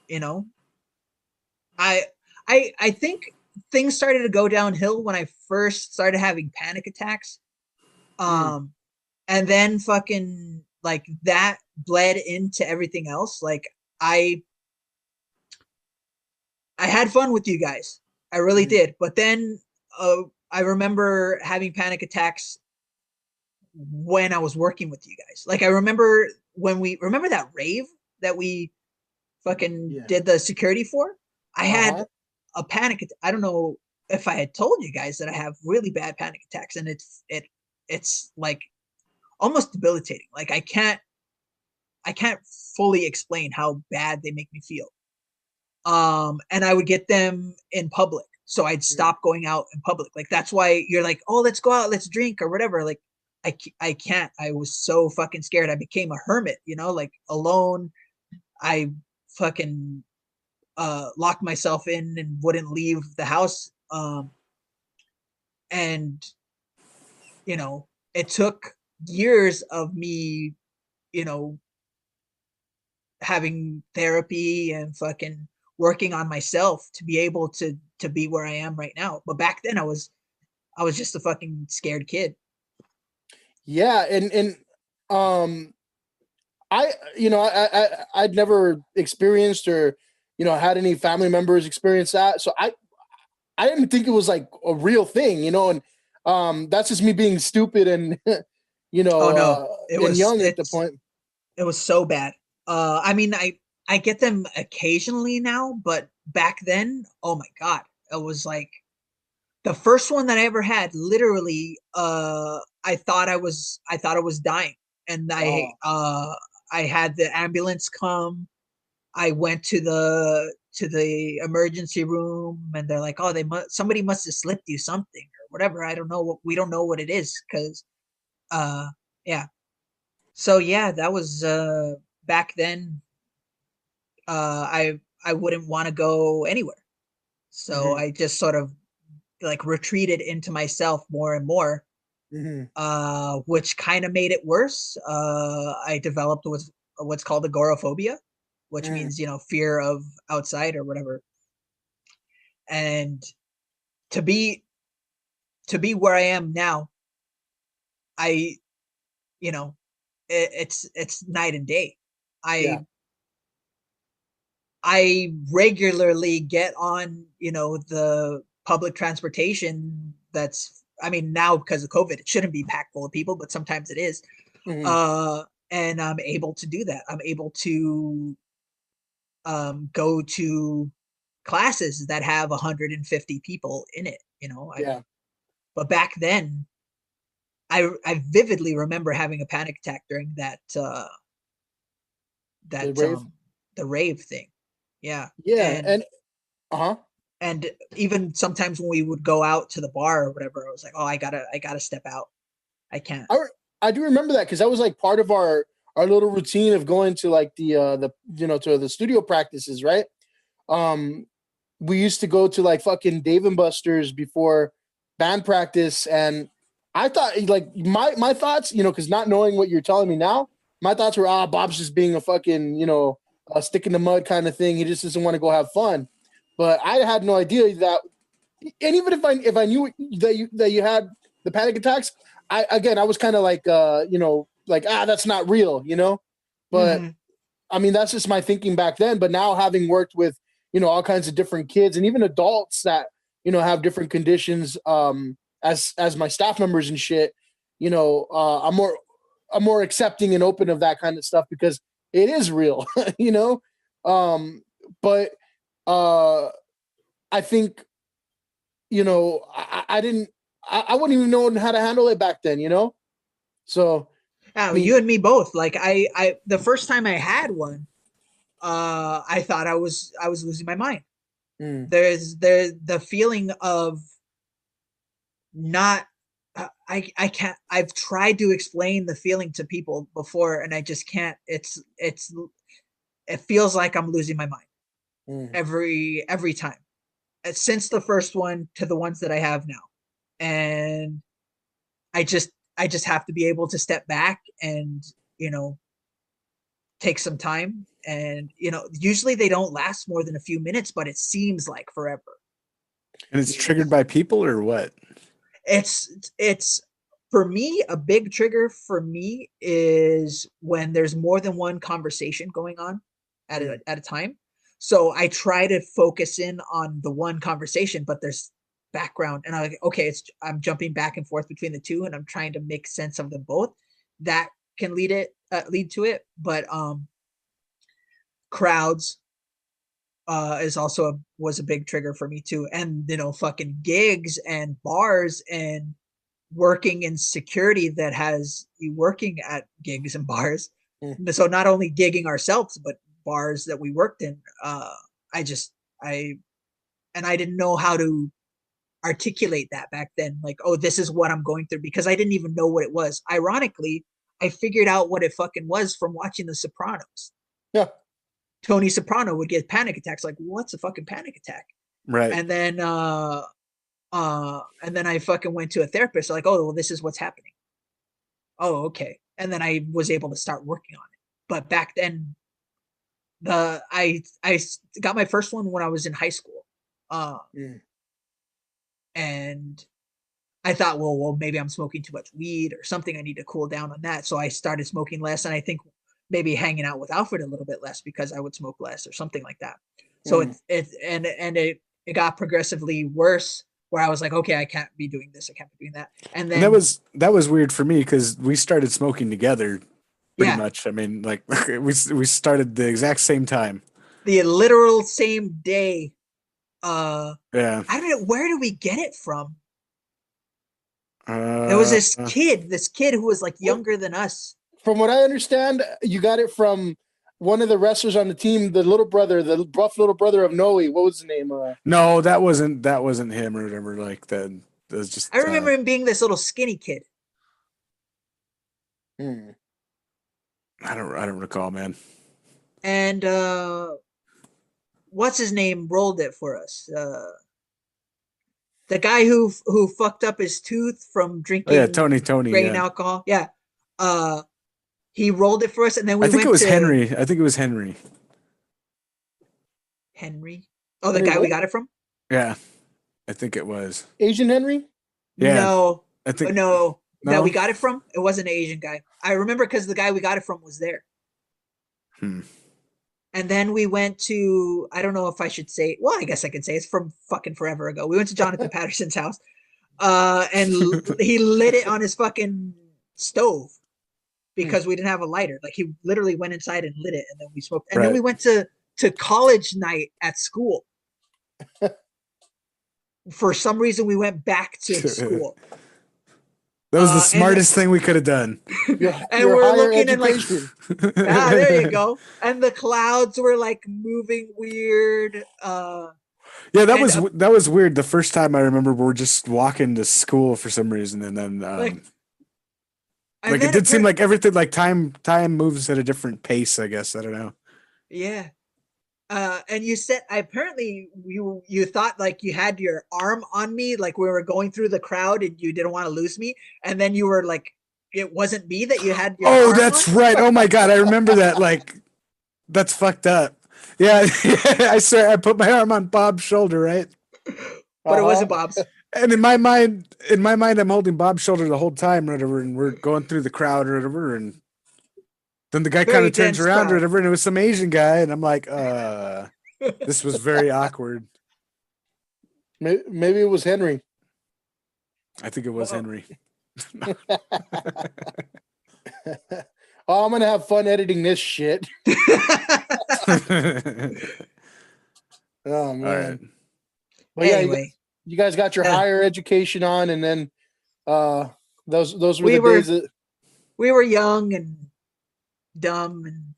B: you know, I I think things started to go downhill when I first started having panic attacks. Um, and then fucking like that bled into everything else. Like I I had fun with you guys. I really did. But then I remember having panic attacks when I was working with you guys. Like I remember when we remember that rave that we fucking
A: Yeah.
B: did the security for. I had
A: Uh-huh.
B: a panic. I don't know if I had told you guys that I have really bad panic attacks, and it's like almost debilitating. Like I can't fully explain how bad they make me feel. And I would get them in public, so I'd stop going out in public. Like that's why you're like, oh, let's go out, let's drink or whatever. Like I can't. I was so fucking scared. I became a hermit, you know, like alone. I fucking locked myself in and wouldn't leave the house. And you know, it took years of me, you know, having therapy and fucking working on myself to be able to be where I am right now. But back then I was just a fucking scared kid.
A: Yeah, and um I you know I'd never experienced or had any family members experience that, so I didn't think it was like a real thing, and that's just me being stupid and
B: Oh no,
A: and young at the point.
B: it was so bad. I mean, I get them occasionally now, but back then, oh my god, it was like the first one that I ever had. Literally, I thought I was dying, and
A: Oh,
B: I had the ambulance come. I went to the emergency room, and they're like, "Oh, somebody must have slipped you something or whatever. I don't know what we don't know what it is because uh yeah." So yeah, that was back then. I wouldn't want to go anywhere, so
A: hmm
B: I just sort of like retreated into myself more and more,
A: hmm
B: which kind of made it worse. I developed what's called agoraphobia, which
A: hmm
B: means fear of outside or whatever. And to be where I am now, I you know it's night and day.
A: yeah,
B: I I regularly get on, the public transportation that's, I mean, now because of COVID, it shouldn't be packed full of people, but sometimes it is.
A: hmm
B: Uh, and I'm able to do that. I'm able to go to classes that have 150 people in it,
A: yeah,
B: but back then, I vividly remember having a panic attack during
A: the
B: that
A: rave.
B: the rave thing. Yeah.
A: Yeah,
B: And
A: and uh-huh.
B: and even sometimes when we would go out to the bar or whatever, I was like, oh, I gotta step out. I can't.
A: I do remember that because that was like part of our little routine of going to like the to the studio practices, right? Um, we used to go to like fucking Dave and Buster's before band practice, and I thought like my thoughts, because not knowing what you're telling me now, my thoughts were, Bob's just being a fucking a stick in the mud kind of thing. He just doesn't want to go have fun. But I had no idea that, and even if I knew that you had the panic attacks, I was kind of like like that's not real, But
B: Mm-hmm.
A: I mean, that's just my thinking back then. But now, having worked with all kinds of different kids and even adults that have different conditions, as my staff members and shit, I'm more accepting and open of that kind of stuff because it is real, you know. But uh, I think I didn't, I wouldn't even know how to handle it back then, So
B: Yeah,
A: I
B: well, you
A: mean,
B: and me both. Like I the first time I had one, I thought I was losing my mind.
A: mm,
B: There's the feeling of not. I can't. I've tried to explain the feeling to people before, and I just can't. It feels like I'm losing my mind
A: mm,
B: every time. since the first one to the ones that I have now. And I just have to be able to step back and, take some time. And, usually they don't last more than a few minutes, but it seems like forever.
C: And it's triggered by people or what?
B: It's for me, a big trigger for me is when there's more than one conversation going on at a time. So I try to focus in on the one conversation, but there's background, and I'm like, okay, I'm jumping back and forth between the two, and I'm trying to make sense of them both. That can lead to it, but crowds was a big trigger for me too, and fucking gigs and bars and working in security that has you working at gigs and bars. So not only gigging ourselves, but bars that we worked in. I didn't know how to articulate that back then. Like, oh, this is what I'm going through, because I didn't even know what it was. Ironically, I figured out what it fucking was from watching The Sopranos.
A: Yeah.
B: Tony Soprano would get panic attacks. Like, what's a fucking panic attack?
C: Right.
B: And then I fucking went to a therapist. Like, oh, well, this is what's happening. Oh, okay. And then I was able to start working on it. But back then, I got my first one when I was in high school. And I thought, well, maybe I'm smoking too much weed or something. I need to cool down on that. So I started smoking less, and I think maybe hanging out with Alfred a little bit less because I would smoke less or something like that. So it got progressively worse, where I was like, okay, I can't be doing this. I can't be doing that. And then
C: that was weird for me because we started smoking together pretty much. I mean, like we started the exact same time.
B: The literal same day.
C: Yeah.
B: I don't know, where do we get it from? There was this kid who was like younger than us.
A: From what I understand, you got it from one of the wrestlers on the team, the rough little brother of Noe. What was his name?
C: No, that wasn't him or whatever. Like that was just.
B: I remember him being this little skinny kid.
C: I don't recall, man.
B: And what's his name rolled it for us? The guy who fucked up his tooth from drinking
C: Tony
B: grain alcohol. Yeah. He rolled it for us, and then
C: I think it was Henry.
B: Henry? Oh, the guy we got it from?
C: Yeah. I think it was.
A: Asian Henry?
C: Yeah.
B: No.
C: I think
B: no. That we got it from? It wasn't an Asian guy. I remember because the guy we got it from was there. And then we went to, I don't know if I should say, well, I guess I can say it's from fucking forever ago. We went to Jonathan Patterson's house, and he lit it on his fucking stove because we didn't have a lighter. Like, he literally went inside and lit it, and then we smoked. And then we went to college night at school. For some reason, we went back to school.
C: That was the smartest thing we could have done.
B: And we're looking at like, there you go. And the clouds were like moving weird.
C: Yeah, that was weird. The first time I remember, we're just walking to school for some reason, and then it did seem like everything, like time moves at a different pace. I guess I don't know.
B: Yeah. And you said apparently you thought like you had your arm on me, like we were going through the crowd and you didn't want to lose me, and then you were like, it wasn't me that you had your arm
C: that's
B: on?
C: right. Oh my god, I remember that. Like, that's fucked up. Yeah. I swear I put my arm on Bob's shoulder, right?
B: But it wasn't Bob's.
C: And in my mind I'm holding Bob's shoulder the whole time or whatever, and we're going through the crowd or whatever, and then the guy kind of turns around or whatever, and it was some Asian guy, and I'm like, this was very awkward.
A: Maybe it was Henry.
C: I think it was Henry.
A: Oh, I'm going to have fun editing this shit. Oh, man. All right. Well,
B: anyway.
A: You guys got your higher education on, and then those were the days that...
B: We were young and dumb and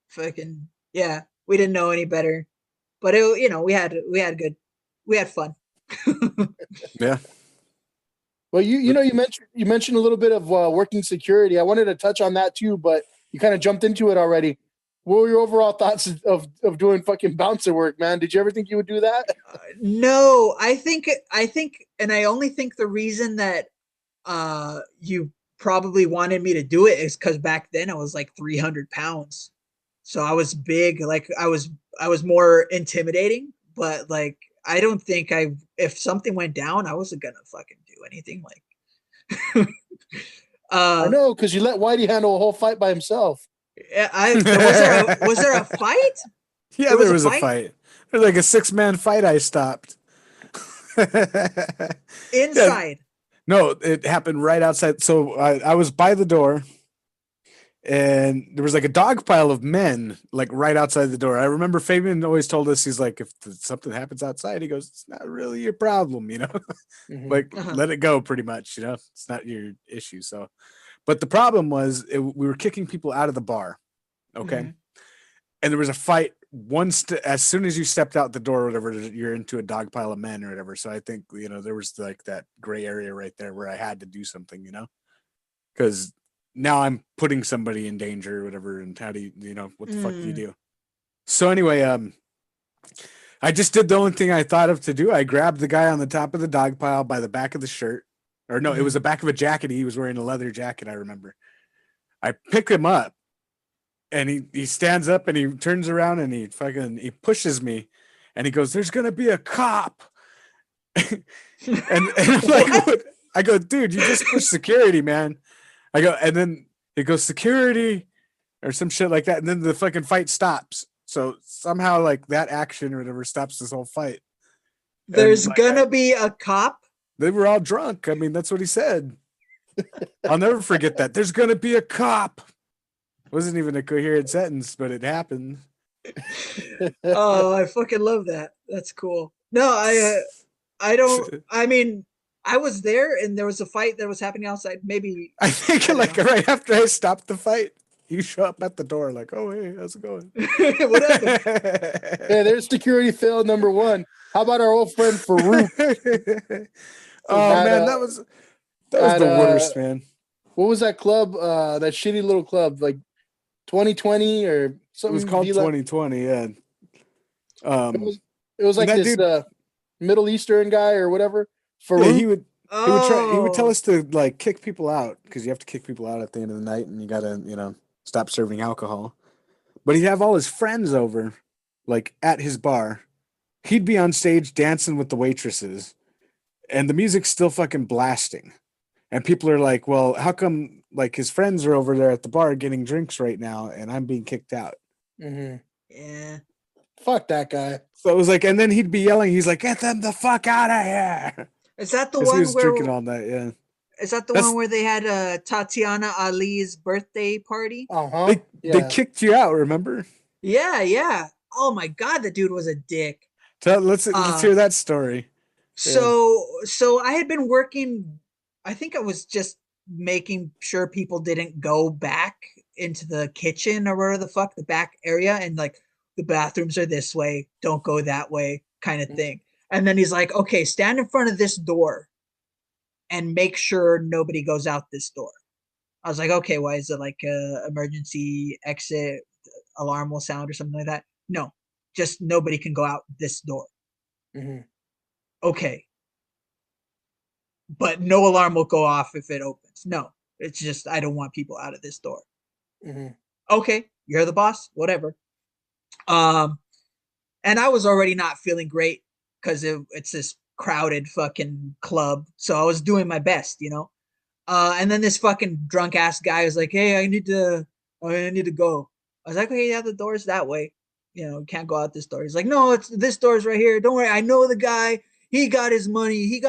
B: fucking, yeah, we didn't know any better, but we had fun.
C: Yeah.
A: Well, you mentioned a little bit of working security. I wanted to touch on that too, but you kind of jumped into it already. What were your overall thoughts of doing fucking bouncer work, man? Did you ever think you would do that?
B: No, I think, and I only think the reason that you probably wanted me to do it is because back then I was like 300 pounds, so I was big. Like I was more intimidating. But like I don't think if something went down, I wasn't gonna fucking do anything. Like,
A: I know, because you let Whitey handle a whole fight by himself.
B: Was there a fight?
C: Yeah, there was a fight. There's like a 6-man fight I stopped.
B: Inside.
C: Yeah. No, it happened right outside. So I was by the door, and there was like a dog pile of men like right outside the door. I remember Fabian always told us, he's like, if something happens outside, he goes, it's not really your problem, you know. Like let it go, pretty much, you know. It's not your issue. So, but the problem was we were kicking people out of the bar, okay. And there was a fight as soon as you stepped out the door or whatever, you're into a dog pile of men or whatever. So I think, you know, there was like that gray area right there where I had to do something, you know, because now I'm putting somebody in danger or whatever. And how do you know, what the fuck do you do? So anyway, I just did the only thing I thought of to do. I grabbed the guy on the top of the dog pile by the back of the shirt, or no, it was the back of a jacket. He was wearing a leather jacket, I remember. I pick him up, and he stands up and he turns around and he pushes me, and he goes, "There's gonna be a cop." and I'm like, what? I go, dude, you just pushed security, man. I go, and then it goes, security or some shit like that, and then the fucking fight stops. So somehow like that action or whatever stops this whole fight.
B: There's gonna be a cop.
C: They were all drunk. I mean, that's what he said. I'll never forget that. There's gonna be a cop. It wasn't even a coherent sentence, but it happened.
B: Oh, I fucking love that. That's cool. No, I don't. I mean, I was there, and there was a fight that was happening outside. Maybe
C: I think like right after I stopped the fight, you show up at the door like, "Oh, hey, how's it going?"
B: What happened?
A: Hey, there's security fail number one. How about our old friend Farouk?
C: Man, that was the worst, man.
A: What was that club? That shitty little club, like 2020 or something.
C: It was called 2020. Yeah.
A: It was like this Middle Eastern guy or whatever. Farouk.
C: Yeah, he would tell us to like kick people out, because you have to kick people out at the end of the night, and you gotta, you know, stop serving alcohol. But he'd have all his friends over, like at his bar. He'd be on stage dancing with the waitresses, and the music's still fucking blasting. And people are like, well, how come like his friends are over there at the bar getting drinks right now, and I'm being kicked out?
B: Yeah.
A: Fuck that guy.
C: So it was like, and then he'd be yelling, he's like, get them the fuck out of here.
B: Is that the one
C: he was
B: where
C: drinking all night? Yeah.
B: Is that the one where they had Tatiana Ali's birthday party?
C: They kicked you out, remember?
B: Yeah. Oh my god, the dude was a dick.
C: Let's hear that story.
B: So I had been working. I think I was just making sure people didn't go back into the kitchen or whatever the fuck, the back area, and like the bathrooms are this way, don't go that way, kind of thing. And then he's like, okay, stand in front of this door and make sure nobody goes out this door. I was like, okay, why is it like a emergency exit alarm will sound or something like that? No, just nobody can go out this door. Okay. But no alarm will go off if it opens. No, it's just, I don't want people out of this door. Okay, you're the boss, whatever. And I was already not feeling great because it's this crowded fucking club. So I was doing my best, you know? And then this fucking drunk ass guy was like, hey, I need to go. I was like, okay, yeah, the door's that way. You know, can't go out this door. He's like, no, this door's right here. Don't worry. I know the guy. He got his money. He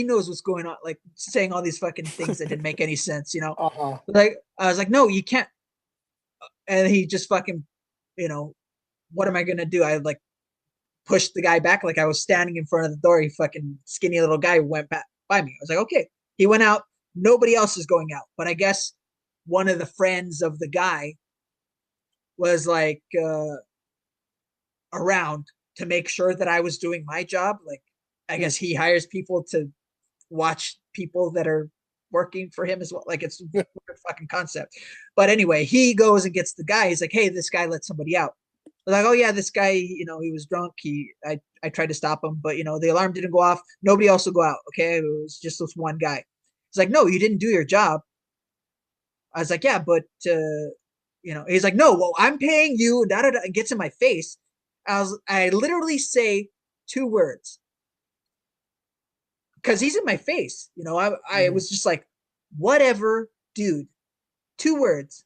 B: knows what's going on. Like saying all these fucking things that didn't make any sense, you know? Like, I was like, no, you can't. And he just fucking, you know, what am I going to do? I like pushed the guy back. Like I was standing in front of the door. He fucking skinny little guy went back by me. I was like, okay. He went out. Nobody else is going out. But I guess one of the friends of the guy was like around to make sure that I was doing my job. Like, I guess he hires people to watch people that are working for him as well. Like it's a weird fucking concept. But anyway, he goes and gets the guy. He's like, hey, this guy let somebody out. They're like, oh yeah, this guy, he was drunk. I tried to stop him, but the alarm didn't go off. Nobody else will go out. Okay, it was just this one guy. He's like, no, you didn't do your job. I was like, yeah, but he's like, no, well, I'm paying you. Da da da. And gets in my face. I literally say 2 words because he's in my face. I was just like, whatever, dude. 2 words.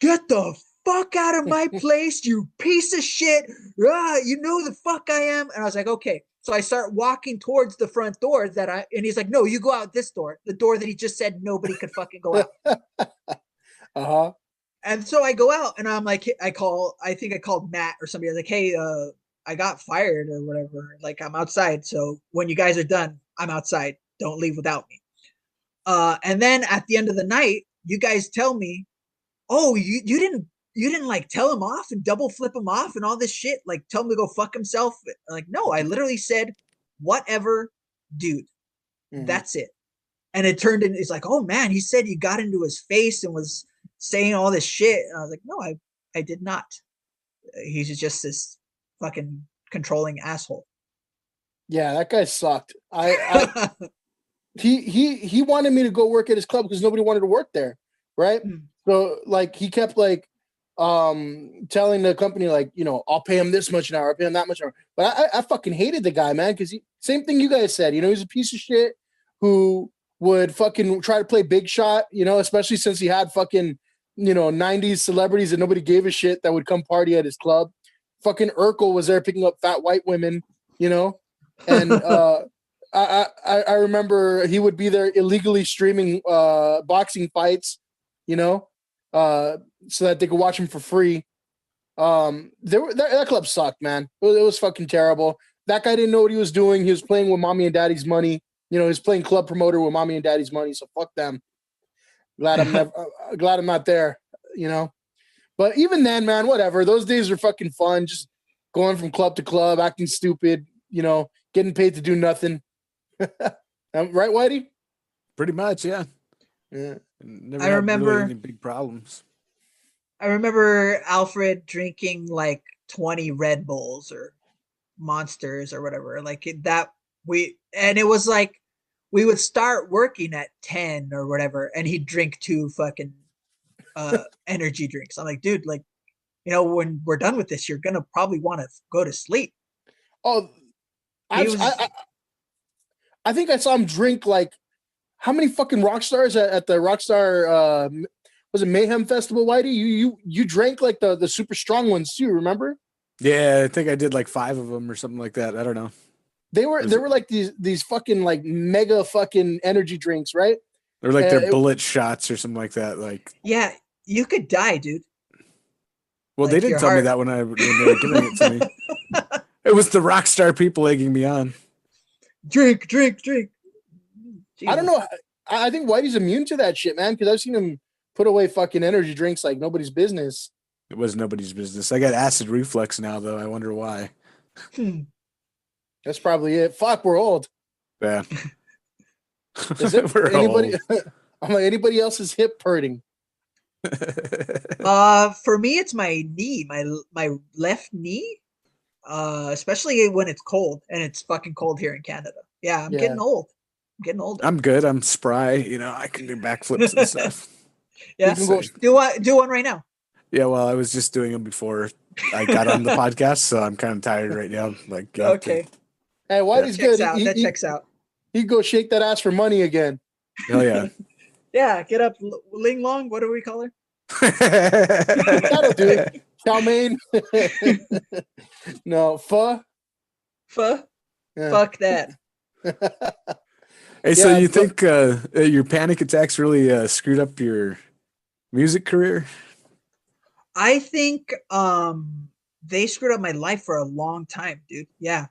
B: Get the fuck out of my place, you piece of shit. You know the fuck I am. And I was like, okay. So I start walking towards the front door and he's like, no, you go out this door, the door that he just said nobody could fucking go out.
A: Uh-huh.
B: And so I go out and I'm like, I think I called Matt or somebody. I was like, hey, I got fired or whatever. Like I'm outside. So when you guys are done, I'm outside. Don't leave without me. And then at the end of the night, you guys tell me, oh, you didn't like tell him off and double flip him off and all this shit. Like tell him to go fuck himself. Like, no, I literally said, whatever, dude. Mm-hmm. That's it. And it turned in, it's like, oh man, he said you got into his face and was saying all this shit. And I was like, no, I did not. He's just this fucking controlling asshole.
A: Yeah, that guy sucked. He wanted me to go work at his club because nobody wanted to work there, right? Mm. So like he kept like telling the company like, I'll pay him this much an hour, I'll pay him that much an hour. But I fucking hated the guy, man, because same thing you guys said. He's a piece of shit who would fucking try to play big shot, especially since he had fucking 90s celebrities that nobody gave a shit that would come party at his club. Fucking Urkel was there picking up fat white women, and I remember he would be there illegally streaming boxing fights, so that they could watch him for free. That club sucked, man. It was fucking terrible. That guy didn't know what he was doing. He was playing with mommy and daddy's money. He was playing club promoter with mommy and daddy's money. So fuck them. Glad I'm not there. But even then, man, whatever. Those days are fucking fun. Just going from club to club, acting stupid. Getting paid to do nothing. Right, Whitey?
C: Pretty much, yeah.
A: Yeah.
C: Never had really any big problems.
B: I remember Alfred drinking like 20 Red Bulls or Monsters or whatever. Like that it was like we would start working at 10 or whatever, and he'd drink 2 fucking energy drinks. I'm like, dude, like, when we're done with this, you're gonna probably want to go to sleep.
A: Oh, I think I saw him drink like how many fucking rock stars at the Rockstar was it Mayhem Festival, Whitey? You drank like the super strong ones too, remember?
C: Yeah, I think I did like 5 of them or something like that. I don't know. They were
A: like these fucking like mega fucking energy drinks, right?
C: They're like their bullet shots or something like that. Like,
B: yeah, you could die, dude.
C: Well, like they didn't tell me that when they were giving it to me. It was the Rockstar people egging me on.
B: Drink. Jesus.
A: I don't know. I think Whitey's immune to that shit, man, because I've seen him put away fucking energy drinks like nobody's business.
C: It was nobody's business. I got acid reflux now, though. I wonder why.
A: That's probably it. Fuck, we're old.
C: Yeah.
A: Is it for anybody? I'm like, anybody else's hip hurting?
B: For me, it's my knee, my left knee. Especially when it's cold, and it's fucking cold here in Canada. Yeah, I'm getting old. I'm getting older.
C: I'm good. I'm spry. I can do backflips and stuff.
B: Yeah, do one right now.
C: Yeah, well, I was just doing them before I got on the podcast, so I'm kind of tired right now. Like,
B: okay.
A: Hey, Whitey's good.
B: That checks out.
A: He'd go shake that ass for money again.
C: Oh yeah.
B: Yeah, get up, Ling Long. What do we call her?
A: That'll do it. Chow mein. No, pho.
B: Yeah. Fuck that.
C: Hey, so you think your panic attacks really screwed up your music career?
B: I think they screwed up my life for a long time, dude. Yeah.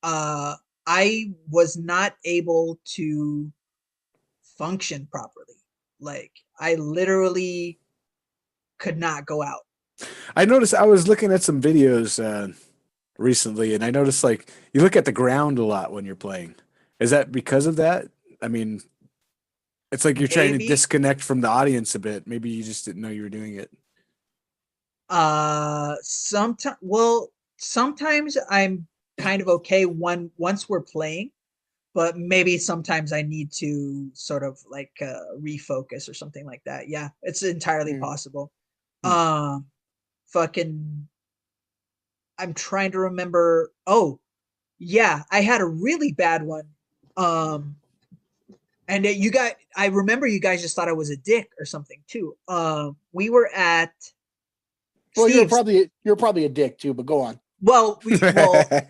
B: I was not able to function properly. Like, I literally could not go out.
C: I noticed, I was looking at some videos recently, and I noticed like you look at the ground a lot when you're playing. Is that because of that? I mean, it's like you're trying to
B: Maybe.
C: disconnect from the audience a bit. Maybe you just didn't know you were doing it.
B: Sometimes I'm kind of okay once we're playing, but maybe sometimes I need to sort of like refocus or something like that. Yeah, it's entirely possible.
C: Hmm.
B: Fucking, I'm trying to remember. Oh, yeah, I had a really bad one. And I remember you guys just thought I was a dick or something too. We were at
A: Well,
B: Steve's.
A: you're probably a dick too, but go on.
B: Well,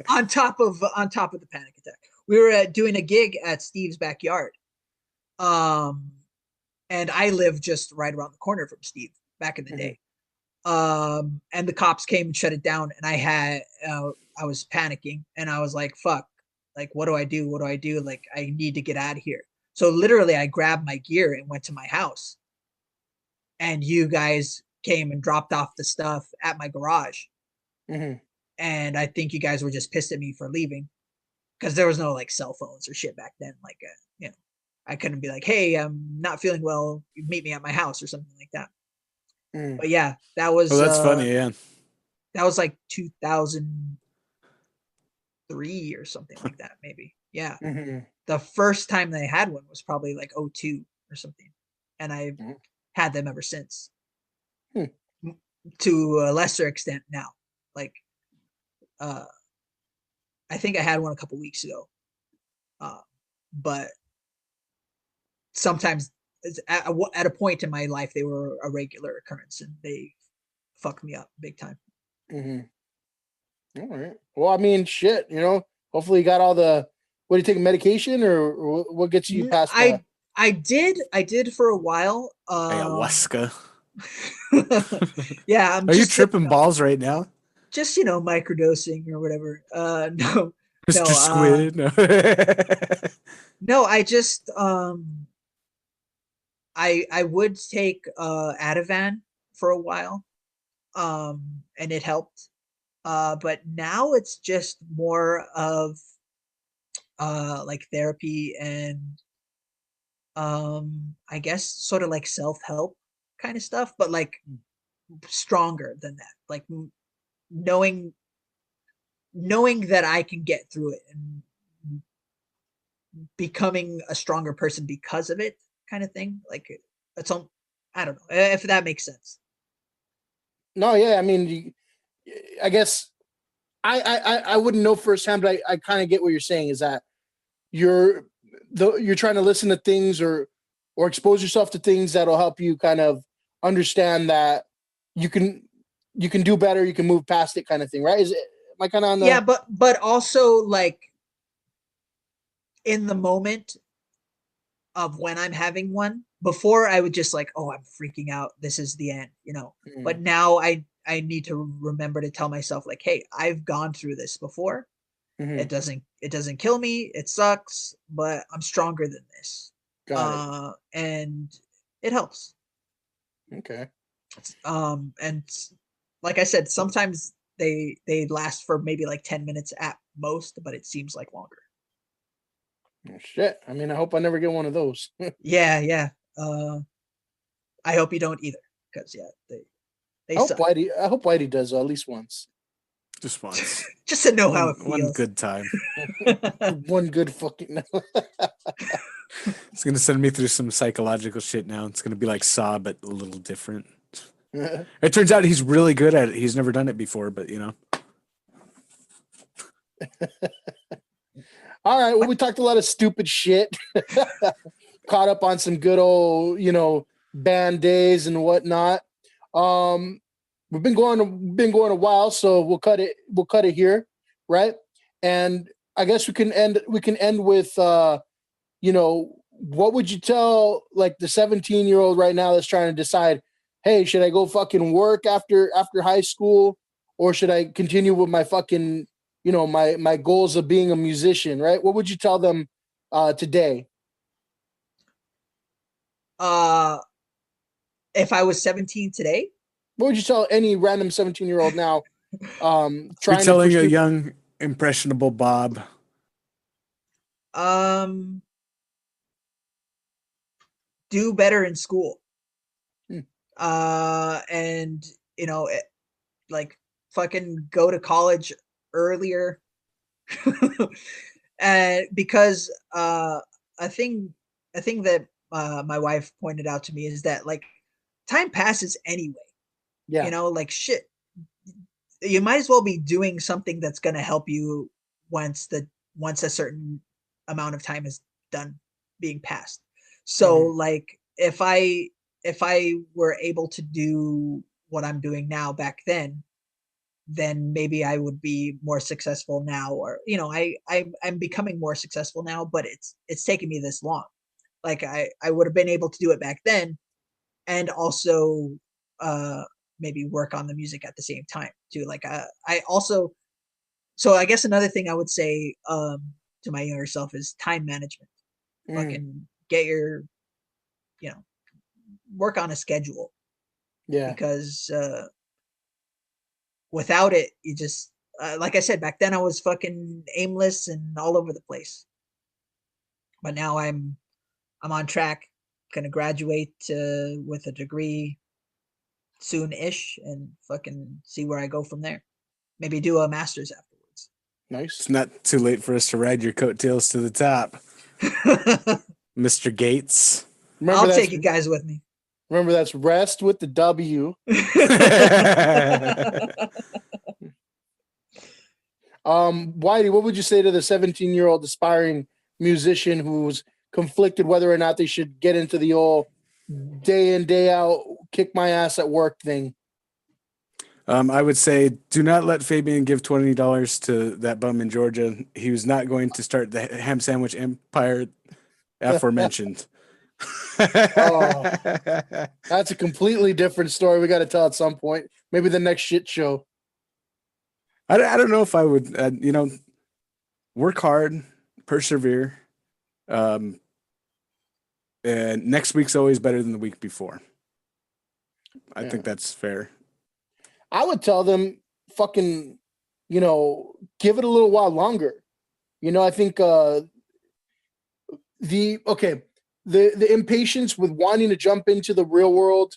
B: on top of the panic attack, we were doing a gig at Steve's backyard. And I lived just right around the corner from Steve back in the day. And the cops came and shut it down, and I was panicking, and I was like, fuck, like, what do I do? What do I do? Like, I need to get out of here. So literally I grabbed my gear and went to my house, and you guys came and dropped off the stuff at my garage. And I think you guys were just pissed at me for leaving, because there was no like cell phones or shit back then. Like, I couldn't be like, hey, I'm not feeling well, meet me at my house or something like that. But yeah, that was
C: that's funny. Yeah,
B: that was like 2003 or something like that, maybe. Yeah. The first time they had one was probably like 02 or something, and I've had them ever since. To a lesser extent now. Like, I think I had one a couple weeks ago, but sometimes at a point in my life they were a regular occurrence, and they fucked me up big time.
A: All right. Well, I mean, shit. Hopefully you got all the. What, do you take medication, or what gets you past that?
B: I did for a while.
C: Ayahuasca.
B: Yeah, I'm
C: Are you
B: just
C: tripping balls right now?
B: Just microdosing or whatever. No,
C: Mr. Squid.
B: no. I just I would take Ativan for a while, and it helped. But now it's just more of like therapy and I guess sort of like self-help kind of stuff, but like stronger than that. Like knowing that I can get through it and becoming a stronger person because of it, kind of thing. Like it's all, I don't know if that makes sense.
A: No, yeah. I mean, I guess I wouldn't know firsthand, but I kind of get what you're saying. Is that you're trying to listen to things or expose yourself to things that'll help you kind of understand that you can do better, you can move past it, kind of thing, right? Am I kind of on the?
B: Yeah, but also like in the moment of when I'm having one, before I would just like, oh, I'm freaking out, this is the end, But now I need to remember to tell myself like, hey, I've gone through this before. It doesn't kill me, it sucks, but I'm stronger than this. Got it. And it helps.
A: Okay.
B: And like I said, sometimes they last for maybe like 10 minutes at most, but it seems like longer.
A: Oh, shit. I mean, I hope I never get one of those.
B: Yeah. I hope you don't either, because they suck.
A: I hope Whitey does at least once.
C: Just once.
B: Just to know how it feels.
C: One good time.
A: One good fucking.
C: It's gonna send me through some psychological shit now. It's gonna be like Saw, but a little different. It turns out he's really good at it. He's never done it before, but
A: All right. Well, we talked a lot of stupid shit. Caught up on some good old, band days and whatnot. We've been going a while, so we'll cut it here, right? And I guess we can end with what would you tell like the 17-year-old right now that's trying to decide, hey, should I go fucking work after high school, or should I continue with my fucking my goals of being a musician, right? What would you tell them today?
B: If I was 17 today,
A: what would you tell any random 17-year-old now?
C: Trying telling a young impressionable Bob.
B: do better in school.
A: Hmm.
B: And like fucking go to college earlier. And because a thing that my wife pointed out to me is that like time passes anyway.
A: Yeah.
B: Like shit, you might as well be doing something that's going to help you once a certain amount of time is done being passed. So like if I were able to do what I'm doing now back then maybe I would be more successful now, or I'm becoming more successful now, but it's taken me this long. Like I would have been able to do it back then, and also maybe work on the music at the same time too. Like I also, so I guess another thing I would say to my younger self is time management. Fucking get your work on a schedule, because without it, you just like I said, back then I was fucking aimless and all over the place. But now I'm on track, gonna graduate with a degree soon-ish, and fucking see where I go from there. Maybe do a master's afterwards.
A: Nice.
C: It's not too late for us to ride your coattails to the top, Mr. Gates.
B: I'll take you guys with me.
A: Remember, that's Wrest with the W. Whitey, what would you say to the 17-year-old aspiring musician who's conflicted whether or not they should get into the old day in, day out, kick my ass at work thing?
C: I would say do not let Fabian give $20 to that bum in Georgia. He was not going to start the ham sandwich empire aforementioned.
A: Oh, that's a completely different story. We got to tell at some point. Maybe the next shit show.
C: I don't know if I would, work hard, persevere. And next week's always better than the week before. I think that's fair.
A: I would tell them fucking, give it a little while longer. I think the impatience with wanting to jump into the real world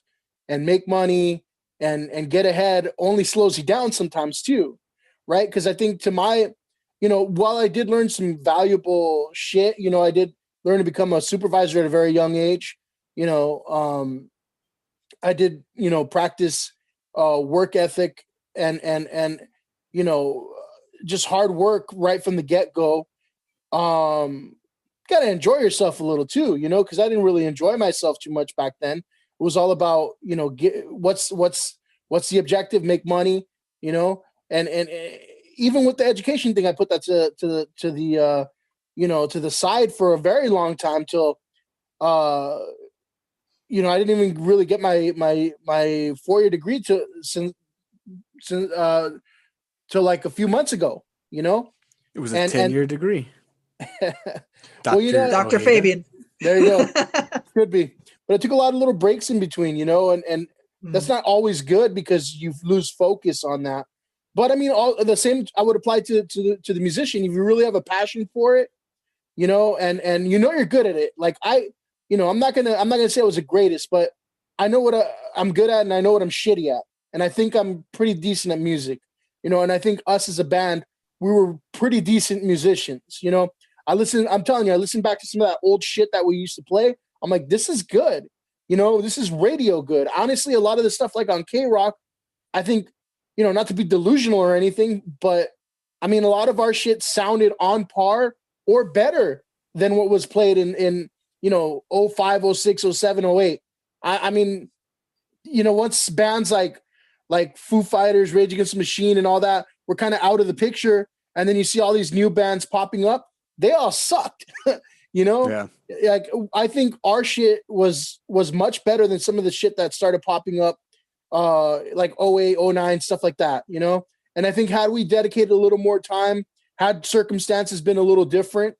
A: and make money and get ahead only slows you down sometimes too, right? Because I think while I did learn some valuable shit, I did learn to become a supervisor at a very young age. I did, practice work ethic and just hard work right from the get-go. Gotta enjoy yourself a little too, because I didn't really enjoy myself too much back then. It was all about, what's the objective, make money, and even with the education thing, I put that to the side for a very long time till I didn't even really get my 4-year degree till like a few months ago,
C: It was a 10-year degree.
A: Well,
B: Dr. Fabian.
A: There you go. Could be. But I took a lot of little breaks in between, and that's not always good because you lose focus on that. But I mean, all the same I would apply to the musician. If you really have a passion for it, and you're good at it. Like I'm not gonna say I was the greatest, but I know what I'm good at, and I know what I'm shitty at, and I think I'm pretty decent at music, and I think us as a band, we were pretty decent musicians, I'm telling you, I listened back to some of that old shit that we used to play. I'm like, this is good, this is radio good. Honestly, a lot of the stuff like on K-Rock, I think, not to be delusional or anything, but I mean, a lot of our shit sounded on par or better than what was played in 05, 06, 07, 08. I mean, once bands like Foo Fighters, Rage Against the Machine and all that were kind of out of the picture, and then you see all these new bands popping up, they all sucked.
C: Yeah.
A: Like I think our shit was much better than some of the shit that started popping up like 08, 09, stuff like that, And I think had we dedicated a little more time, had circumstances been a little different,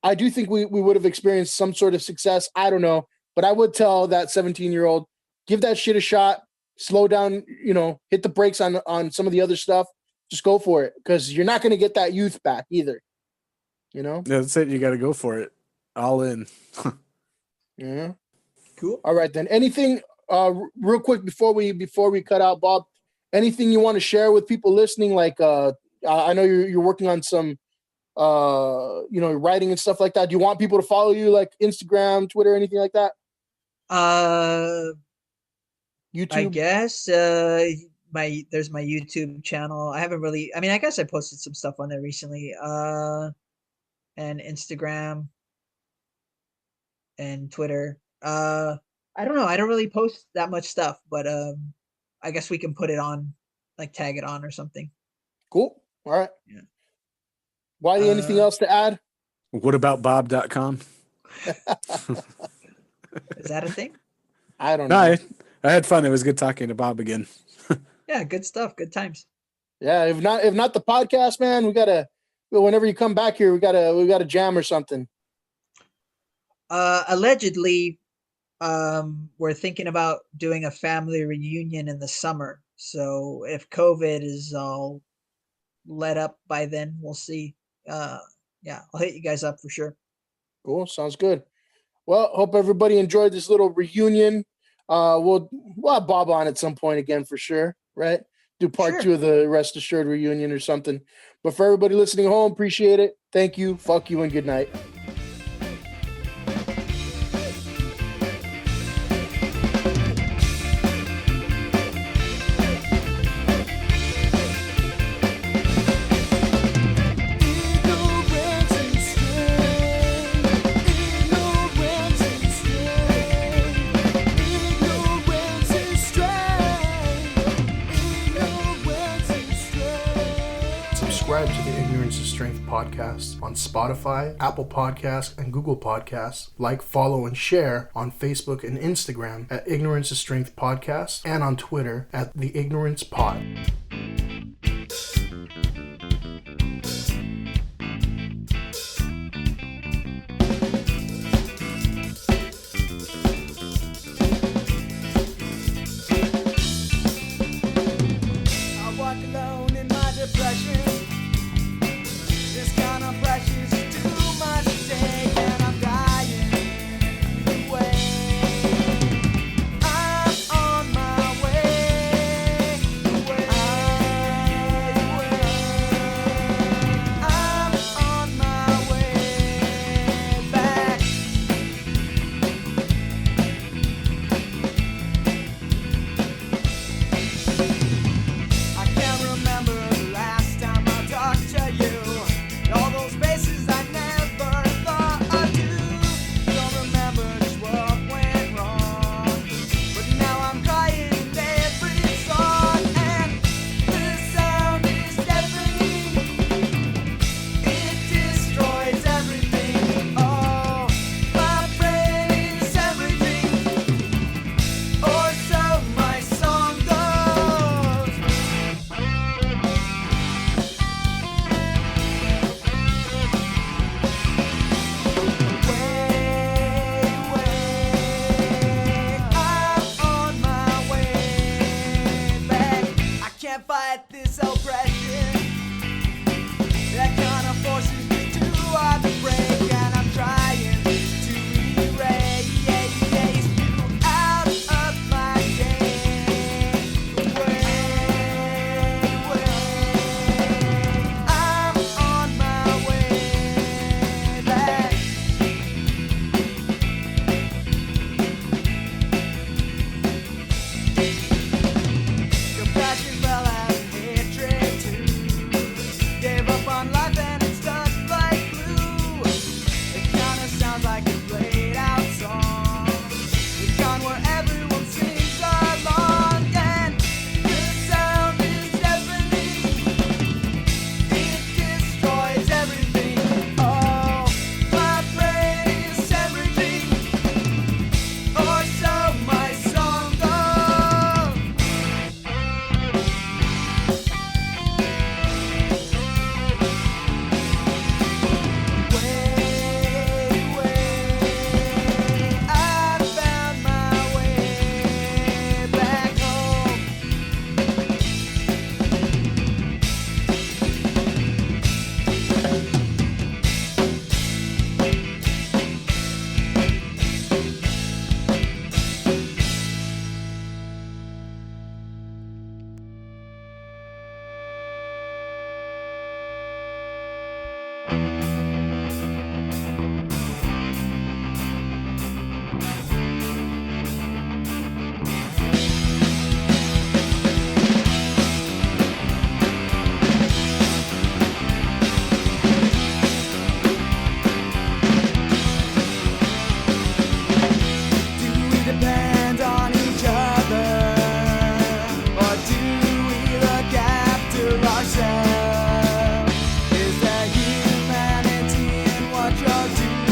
A: I do think we would have experienced some sort of success. I don't know. But I would tell that 17-year-old, give that shit a shot, slow down, hit the brakes on some of the other stuff. Just go for it, because you're not going to get that youth back either.
C: That's it. You got to go for it. All in.
A: Yeah.
B: Cool.
A: All right, then. Anything real quick before we cut out, Bob? Anything you want to share with people listening? Like, I know you're working on some, writing and stuff like that. Do you want people to follow you, like Instagram, Twitter, anything like that? YouTube.
B: I guess there's my YouTube channel. I haven't really. I mean, I guess I posted some stuff on there recently. And Instagram and Twitter. I don't know. I don't really post that much stuff, but I guess we can put it on, like tag it on or something.
A: Cool. All right.
B: Yeah.
A: Whitey, anything else to add?
C: Whataboutbob.com.
B: Is that a thing?
A: I don't know.
C: No, I had fun. It was good talking to Bob again.
B: Yeah, good stuff. Good times.
A: Yeah, if not the podcast, man, whenever you come back here, we gotta jam or something.
B: Allegedly, we're thinking about doing a family reunion in the summer. So if COVID is all let up by then, we'll see. Yeah, I'll hit you guys up for sure.
A: Cool, sounds good. Well, hope everybody enjoyed this little reunion. We'll have Bob on at some point again for sure, right? Do part 2 of the Wrest Ashurd reunion or something. But for everybody listening home, appreciate it. Thank you. Fuck you and good night. Subscribe to the Ignorance is Strength podcast on Spotify, Apple Podcasts, and Google Podcasts. Like, follow, and share on Facebook and Instagram at Ignorance is Strength Podcast and on Twitter at The Ignorance Pod.
D: I walk alone in my depression. This kind of pressure's too much to take, and I'm dying anyway. I'm on my way. I'm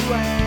D: when